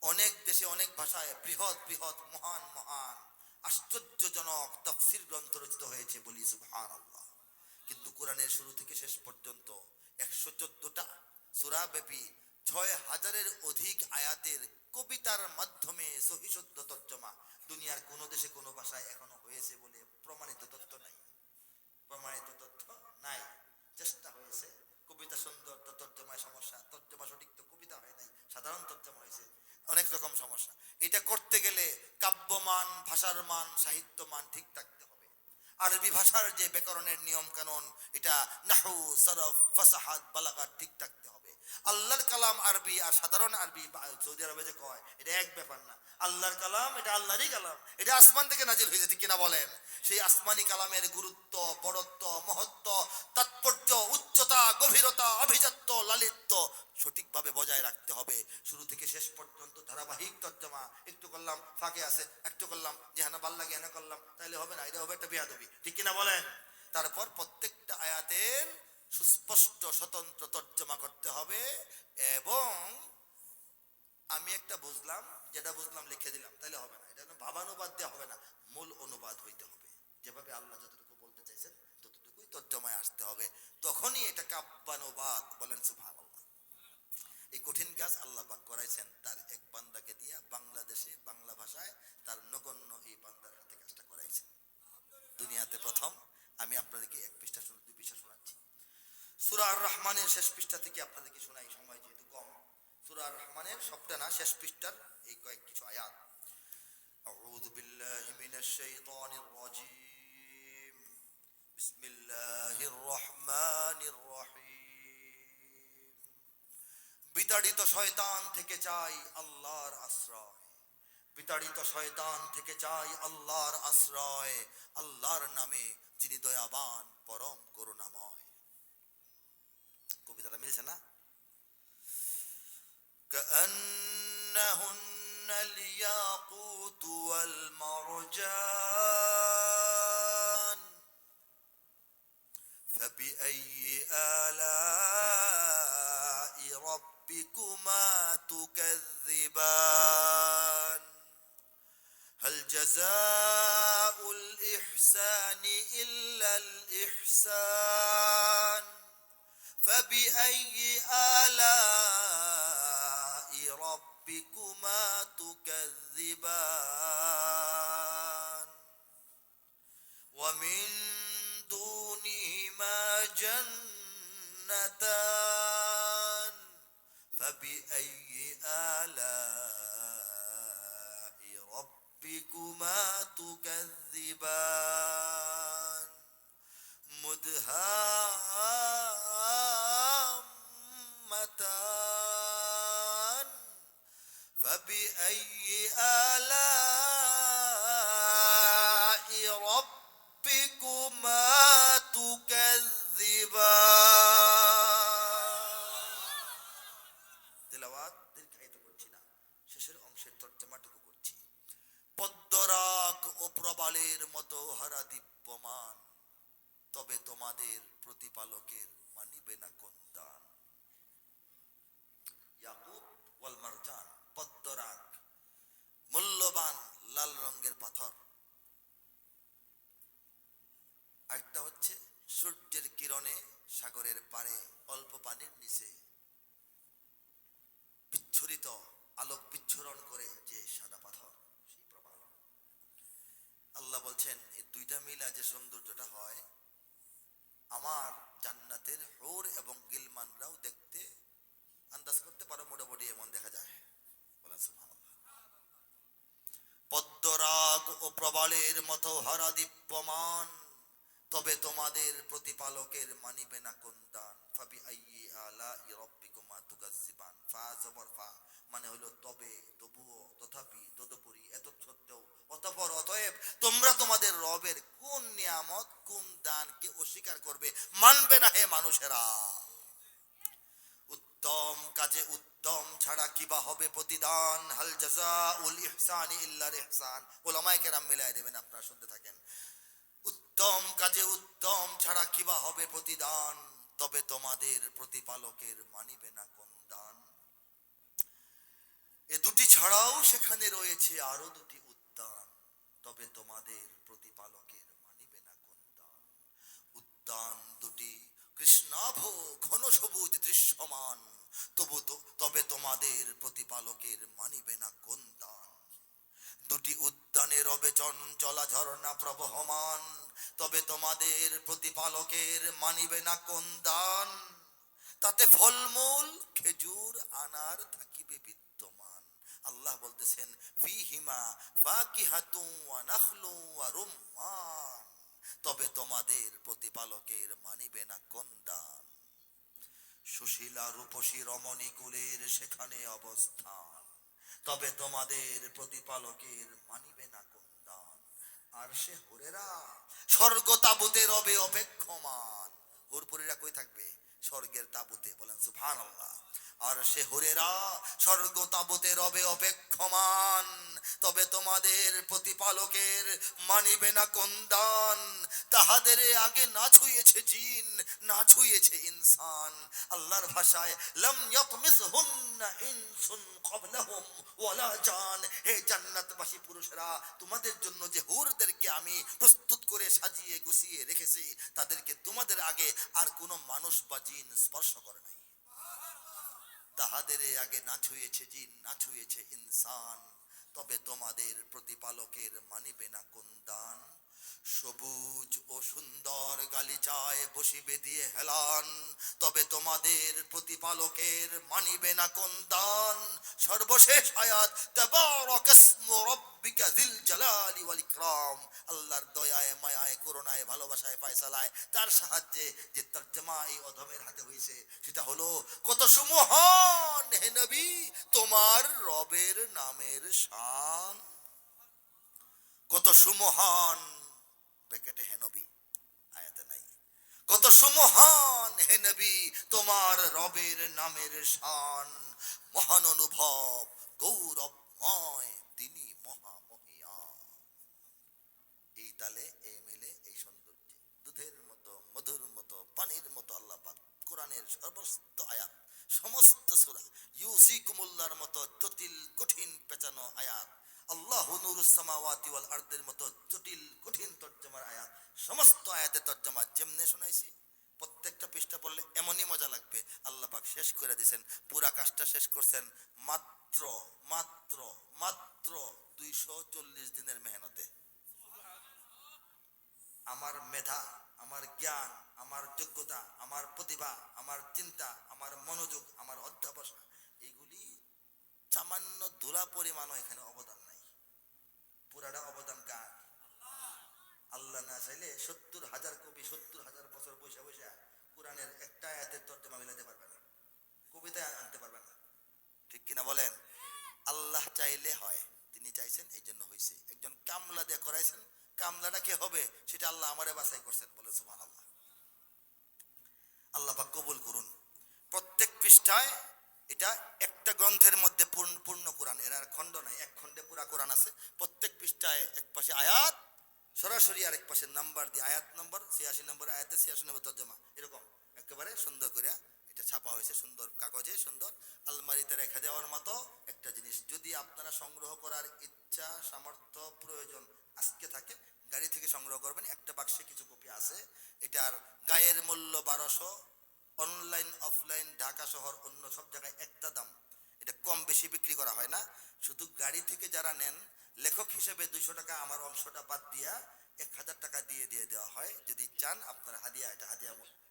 অনেক দেশে অনেক ভাষায় বৃহৎ বৃহৎ মহান মহান আশ্চর্যজনক তাফসীর গ্রন্থ রচিত হয়েছে, বলি সুবহানাল্লাহ। কিন্তু কোরআনের শুরু থেকে শেষ পর্যন্ত 114টা সূরা ব্যাপী 6000-এর অধিক আয়াতের কবিতার মাধ্যমে সহিহ শুদ্ধ তর্জমা দুনিয়ার কোন দেশে কোন ভাষায় এখনো হয়েছে বলে প্রমাণিত তথ্য নাই। প্রমাণিত তথ্য নাই। চেষ্টা হয়েছে, কবিতা সুন্দর তো তর্জমায় সমস্যা, তর্জমা সঠিক তো কবিতা হয় নাই, সাধারণ তর্জমা হয়েছে, অনেক রকম সমস্যা। এটা করতে গেলে কাব্যমান, ভাষার মান, সাহিত্য মান ঠিক থাকতে হবে। আরবি ভাষার যে ব্যাকরণের নিয়ম কানুন, এটা নাহু, সরফ, ফাসাহাত, বালাগাত ঠিক থাকতে হবে। আল্লাহর কালাম আরবি আর সাধারণ আরবি সৌদি আরবে যে কয়, এটা এক ব্যাপার না। আল্লাহর কালাম এটা আল্লাহরই কালাম, এটা আসমান থেকে নাজিল হয়েছে, ঠিক কিনা বলেন? সেই আসমানি কালামের গুরুত্ব, বড়ত্ব, মহত্ব, তাৎপর্য, উচ্চতা, গভীরতা, অভিজাত্য, লালিত্য সঠিকভাবে বজায় রাখতে হবে। শুরু থেকে শেষ পর্যন্ত ধারাবাহিক তর্জমা। একটু করলাম ফাঁকে আছে, একটু করলাম যেহানা ভাল লাগে হেনা করলাম, তাহলে হবে না, এটা হবে একটা বিয়াদবি, ঠিক কিনা বলেন? তারপর প্রত্যেকটা আয়াতের সুস্পষ্ট স্বতন্ত্র তর্জমা করতে হবে। এবং আমি একটা বুঝলাম, যেটা বুঝলাম লিখে দিলাম, তাহলে হবে না। এটা ভাবানুবাদ দেওয়া হবে না, মূল অনুবাদ হইতে হবে। যেভাবে আল্লাহ যতটুকু বলতে চাইছেন ততটুকুই তর্জমায় আসতে হবে, তখনই এটা কাব্যানুবাদ। বলেন সুবহানাল্লাহ। এই কঠিন কাজ আল্লাহ পাক করাইছেন তার এক বান্দাকে দিয়া, বাংলাদেশে বাংলা ভাষায় তার নগণ্য এই বান্দার হাতে কাজটা করাইছেন। দুনিয়াতে প্রথম। আমি আপনাদেরকে 1 পৃষ্ঠা 2 পৃষ্ঠা শোনাচ্ছি। সূরা আর রহমানের শেষ পৃষ্ঠা থেকে আপনাদেরকে শোনাই, সময় যেহেতু কম। সূরা আর রহমানের সবটা না, শেষ পৃষ্ঠার এই কয়েক কিছু আয়াত। আউযু বিল্লাহি মিনাশ শাইতানির রাজীম। বিসমিল্লাহির রহমানির রহিম। বিতাড়িত শয়তান থেকে চাই আল্লাহর আশ্রয়। বিতাড়িত শয়তান থেকে চাই আল্লাহর আশ্রয়, আল্লাহর নামে যিনি দয়াবান পরম করুণাময়। কবিতাটা মিলছে না? كأنهن الياقوت والمرجان فبأي آلاء ربكما تكذبان هل جزاء الإحسان إلا الإحسان فبأي آلاء ربكما تكذبان ومن دونهما جنتان فبأي آلاء ربكما تكذبان مدهامتان فبأي آلاء ربكما تكذبان তেলাওয়াত দীর্ঘায়িত করছি না, শেষের অংশের তর্জমাটুকু করছি। পদ্মরাগ ও প্রবালের মতো হারা দীপ্যমান, তবে তোমাদের প্রতিপালকের মানিবে না কোন দান। ইয়াকুত ওয়াল মারজান, পদ্মরাগ, মূল্যবান লাল রঙের পাথর। আরেকটা হচ্ছে সূর্যের কিরণে সাগরের পাড়ে অল্প পানির নিচে বিচ্ছুরিত আলোক বিচ্ছুরণ করে যে সাদা পাথর, সেই প্রবাল। আল্লাহ বলছেন এই দুইটা মিলা যে সৌন্দর্যটা হয়, আমার জান্নাতের হুর এবং গিলমানরাও দেখতে আন্দাজ করতে পারো মোটামুটি এমন দেখা যায়। বলেন সুবহানাল্লাহ। পদ্মরাগ ও প্রবালের মতো হারা দীপ্যমান, তবে তোমাদের প্রতিপালকের মানিবে না কোন দান। ফাবি আইয়ি আলাই রাব্বিকুমা তুকাজ্জিবান। ফা জবর ফা মানে হলো তবে, তবুও, তথাপি, তদুপরি, এত সত্ত্বেও, অতঃপর, অতএব তোমরা তোমাদের রবের কোন নিয়ামত, কোন দানকে অস্বীকার করবে, মানবে না হে মানুষেরা। উত্তম কাজে উত্তম ছাড়া কিবা হবে প্রতিদান। হাল জাযাউল ইহসানি ইল্লাল ইহসান। উলামায়ে কেরাম মিলায় দেবেন, আপনারা শুনতে থাকেন। উত্তম কাজে উত্তম ছাড়া কিবা হবে প্রতিদান, তবে তোমাদের প্রতিপালকের মানিবে না কোন দান। এ দুটি ছাড়াও সেখানে রয়েছে আরো দুটি উদ্যান, তবে তোমাদের প্রতিপালকের মানিবে না কোন দান। উদ্যান দুটি কৃষ্ণাভ ঘন সবুজ দৃশ্যমান, তবে তোমাদের প্রতিপালকের মানিবে না কোন দান। দুটি উদ্যানে রবে চঞ্চলা ঝর্ণা প্রবহমান, তবে তোমাদের প্রতিপালকের মানিবে না কোন দান। তাতে ফলমূল খেজুর আনার থাকিবে বিদ্যমান। আল্লাহ বলতেছেন ফিহিমা ফাকিহাতুন ওয়া নাখলুন ওয়া রুম্মান, তবে তোমাদের প্রতিপালকের মানিবে না কোন দান। সুশীলা রূপসী রমণী কুলের সেখানে অবস্থান, তবে তোমাদের প্রতিপালকের মানিবে না কোন দান। আর সে হুরেরা স্বর্গ তাবুতে রবে অপেক্ষমান। হুরপুরীরা কই থাকবে? স্বর্গের তাবুতে। বলেন সুবহানাল্লাহ। আর সে হুরেরা স্বর্গ তাবুতে রবে অপেক্ষমান, তবে তোমাদের প্রতিপালকের মানিবে না কোন দান। তাহাদের আগে না ছুঁয়েছে জিন, না ছুঁয়েছে ইনসান। আল্লাহর ভাষায় লাম ইয়াতমিসহুন্না ইনসুন ক্বাবলাহুম ওয়ালা জান। হে জান্নাতবাসী পুরুষরা, তোমাদের জন্য যে হুরদেরকে আমি প্রস্তুত করে সাজিয়ে গুছিয়ে রেখেছি, তাদেরকে তোমাদের আগে আর কোনো মানুষ বা জিন স্পর্শ করে নাই। তাহাদের আগে না ছুঁয়েছে জিন, না ছুঁয়েছে ইনসান, তবে তোমাদের প্রতিপালকের মানিবে না কোন দান। সবুজ ও সুন্দর গালিচায় বসিবে দিয়ে হেলান, তবে তোমাদের প্রতিপালকের মানিবে না কোন দান। সর্বশেষ আয়াত তাবারাকাসমু রাব্বিকা যিল জালালি ওয়াল ইকরাম। আল্লাহর দয়ায়, মায়ায়, করুণায়, ভালোবাসায়, ফয়সালায়, তার সাহায্যে যে তরজমা এই অধমের হাতে হয়েছে সেটা হলো কত সুমহান হে নবী তোমার রবের নামের শান। কত সুমহান, ব্র্যাকেটে হে নবী, আয়াতে নাই। কত সুমহান হে নবী তোমার রবের নামের শান। মহান অনুভব গৌরবময় তিনি মহামহিয়ান। এই তালে, এই মিলে, এই সৌন্দর্যে, দুধের মতো, মধুর মতো, পানির মতো আল্লাহ পাক কোরআনের সমস্ত আয়াত, সমস্ত সূরা, ইউসিকুমুল্লাহর মতো জটিল কঠিন পেঁচানো আয়াত, আল্লাহু নূরুস সামাওয়াতি ওয়াল আরদের মতো জটিল কঠিন তরজমার আয়াত, সমস্ত আয়াতের তরজমা যেমনে শোনাইছি, প্রত্যেকটা পৃষ্ঠা পড়লে এমনই মজা লাগবে। আল্লাহ পাক শেষ করে দিয়েছেন, পুরা কাজটা শেষ করছেন মাত্র মাত্র মাত্র 240 দিনের মেহনতে। আমার মেধা, আমার জ্ঞান, আমার যোগ্যতা, আমার প্রতিভা, আমার চিন্তা, আমার মনোযোগ, আমার অধ্যাবসা, এগুলি সামান্য ধুলা পরিমাণও এখানে অবদান নাই। পুরাটা অবদান কার? আল্লাহ না চাইলে 70,000 কবি 70,000 বছর বৈশা বৈশা কোরআনের একটা আয়াতের তর্জমা মিলাতে পারবে না, কবিতায় আনতে পারবে না। ঠিক কিনা বলেন? আল্লাহ চাইলে হয়, তিনি চাইছেন, এই জন্য হয়েছে। একজন কামলা দিয়ে করাইছেন, কামলাটা কে হবে সেটা আল্লাহ আমারে বাছাই করছেন। বলে সুবহানাল্লাহ। আল্লাহ পাক কবুল করুন। প্রত্যেক পৃষ্ঠায় এটা একটা গ্রন্থের মধ্যে পূর্ণ কোরআন, এর আর খণ্ড নাই, এক খণ্ডে পুরা কোরআন আছে। প্রত্যেক পৃষ্ঠায় এক পাশে আয়াত সরাসরি, আর এক পাশে নাম্বার দিয়ে আয়াত নম্বর, 86 নম্বর আয়াতে 86 নম্বর তর্জমা, এরকম একেবারে সুন্দর করে এটা ছাপা হয়েছে, সুন্দর কাগজে, সুন্দর আলমারিতে রেখে দেওয়ার মতো একটা জিনিস। যদি আপনারা সংগ্রহ করার ইচ্ছা, সামর্থ্য, প্রয়োজন আজকে থাকে, গাড়ি থেকে সংগ্রহ করবেন। একটা বাক্সে কিছু কপি আছে। এটার গায়ের মূল্য 1200, অনলাইন অফলাইন ঢাকা শহর অন্য সব জায়গায় একটা দাম, এটা কম বেশি বিক্রি করা হয় না। শুধু গাড়ি থেকে যারা নেন, লেখক হিসেবে 200 টাকা আমার অংশটা বাদ দিয়া 1000 টাকা দিয়ে দেওয়া হয়। যদি চান আপনারা হাদিয়া,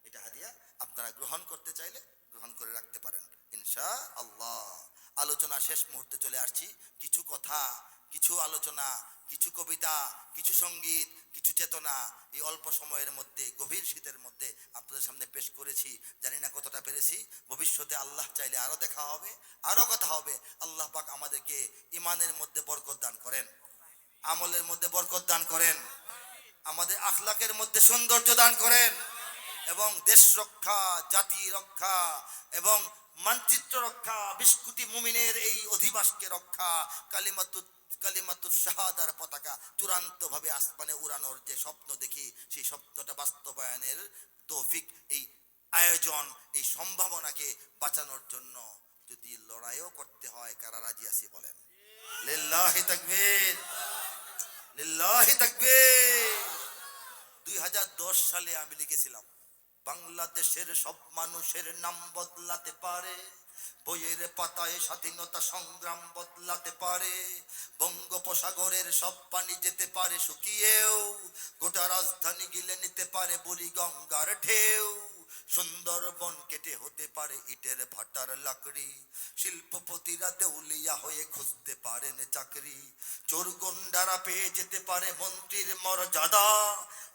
এটা হাদিয়া আপনারা গ্রহণ করতে চাইলে গ্রহণ করে রাখতে পারেন ইনশাআল্লাহ। আলোচনা শেষ মুহূর্তে চলে আসছি। কিছু কথা, কিছু আলোচনা, কিছু কবিতা, কিছু সঙ্গীত, কিছু চেতনা এই অল্প সময়ের মধ্যে, গভীর শীতের মধ্যে আপনাদের সামনে পেশ করেছি। জানি না কতটা পেরেছি, ভবিষ্যতে আল্লাহ চাইলে আরো দেখা হবে, আরো কথা হবে। আল্লাহ পাক আমাদেরকে ইমানের মধ্যে বরকত দান করেন, আমলের মধ্যে বরকত দান করেন, আমাদের আখলাকের মধ্যে সৌন্দর্য দান করেন, এবং দেশ রক্ষা, জাতি রক্ষা এবং মানচিত্র রক্ষা, 20 কোটি মুমিনের এই অধিবাসকে রক্ষা, কালিমাতুস শাহাদার পতাকা চূড়ান্ত ভাবে আসমানে উড়ানোর যে স্বপ্ন দেখি, সেই স্বপ্নটা বাস্তবায়নের তৌফিক, এই আয়োজন, এই সম্ভাবনাকে বাঁচানোর জন্য যদি লড়াইও করতে হয়, কারা রাজি আছি বলেন? লিল্লাহি তাকবীর, লিল্লাহি তাকবীর। 2010 সালে আমি লিখেছিলাম, বাংলাদেশের সব মানুষের নাম বদলাতে পারে, বইয়ের পাতায় স্বাধীনতা সংগ্রাম বদলাতে পারে, বঙ্গোপসাগরের সব পানি যেতে পারে শুকিয়েও, গোটা রাজধানী গিলে নিতে পারে বুড়িগঙ্গার ঢেউ, সুন্দরবন কেটে হতে পারে ইটের ভাটার লাকড়ি, শিল্পপতিরা দেউলিয়া হয়ে খুঁজতে পারেন চাকরি, চোর গুন্ডারা পেয়ে যেতে পারে মন্ত্রীর মর্যাদা,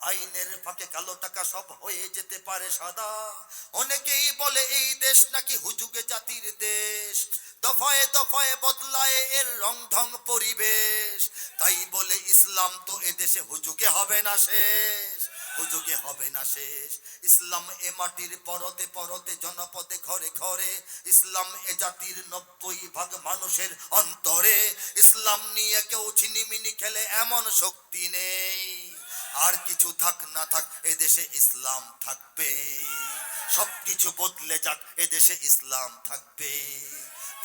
আইনের ফাঁকে কালো টাকা সব হয়ে যেতে পারে সাদা। অনেকেই বলে এই দেশ নাকি হুজুগে জাতির দেশ, দফায় দফায় বদলায় এর রং ঢং পরিবেশ, তাই বলে ইসলাম তো এদেশে হুজুগে হবে না শেষ, হুজুগে হবে না শেষ। ইসলাম এ মাটির পরতে পরতে জনপদে ঘরে ঘরে, ইসলাম এ জাতির 90% মানুষের অন্তরে, ইসলাম নিয়ে কেউ ছিনিমিনি খেলে এমন শক্তি নেই, আর কিছু থাক না থাক এদেশে ইসলাম থাকবে, সবকিছু বদলে যাক এদেশে ইসলাম থাকবে।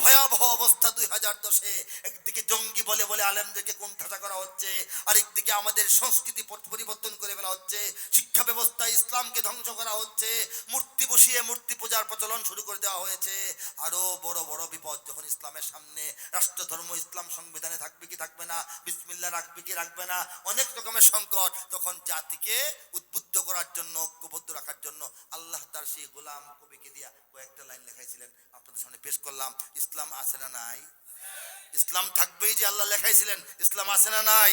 ভয়াবহ অবস্থা 2010-এ, একদিকে জঙ্গি বলে বলে আলেমদেরকে কোণঠাসা করা হচ্ছে, আরেকদিকে আমাদের সংস্কৃতি পরিবর্তন করে ফেলা হচ্ছে, শিক্ষা ব্যবস্থায় ইসলামকে ধ্বংস করা হচ্ছে, মূর্তি বসিয়ে মূর্তি পূজার প্রচলন শুরু করে দেওয়া হয়েছে। আরো বড় বড় বিপদ, যখন ইসলামের সামনে রাষ্ট্র ধর্ম ইসলাম সংবিধানে থাকবে কি থাকবে না, বিসমিল্লাহ রাখবে কি রাখবে না, অনেক রকমের সংকট, তখন জাতিকে উদ্বুদ্ধ করার জন্য, ঐক্যবদ্ধ রাখার জন্য আল্লাহ তার সেই গোলাম কবিকে দিয়া কয়েকটা লাইন লেখাইছিলেন, আপনাদের সামনে পেশ করলাম। ইসলাম আছে না নাই? ইসলাম থাকবেই যে আল্লাহ লেখাইছিলেন, ইসলাম আছে না নাই?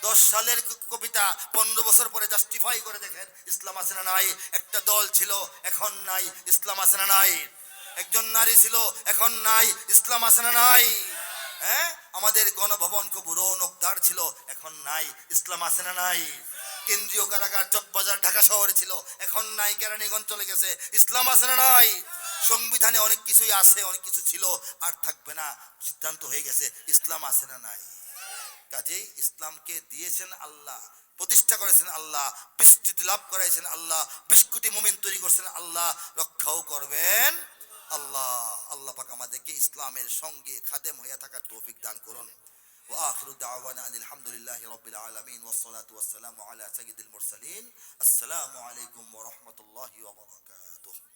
10 সালের কবিতা 15 বছর পরে জাস্টিফাই করে দেখেন, ইসলাম আছে না নাই? একটা দল ছিল, এখন নাই, ইসলাম আছে না নাই? একজন নারী ছিল, এখন নাই, ইসলাম আছে না নাই? হ্যাঁ, আমাদের গণভবন খুব রৌনকদার ছিল, এখন নাই, ইসলাম আছে না নাই? কেন্দ্রীয় কারাগার চকবাজার ঢাকা শহরে ছিল, এখন নাই, কেরানীগঞ্জ চলে গেছে, ইসলাম আছে না নাই? সংবিধানে অনেক কিছুই আছে, অনেক কিছু ছিল, আর থাকবে না, সিদ্ধান্ত হয়ে গেছে, ইসলাম আছে না নাই? কাজেই ইসলামকে দিয়েছেন আল্লাহ, প্রতিষ্ঠা করেছেন আল্লাহ, বিস্তৃতি লাভ করাইছেন আল্লাহ, 20 কোটি মুমিন তৈরি করছেন আল্লাহ, রক্ষাও করবেন আল্লাহ। আল্লাহ পাক আমাদেরকে ইসলামের সঙ্গে খাদেম হয়ে থাকার তৌফিক দান করুন। ওয়া আখিরু দাওয়ানা আলহামদুলিল্লাহি রাব্বিল আলামিন ওয়াস সালাতু ওয়াস সালামু আলা সাইয়্যিদিল মুরসালিন। আসসালামু আলাইকুম ওয়া রাহমাতুল্লাহি ওয়া বারাকাতুহু।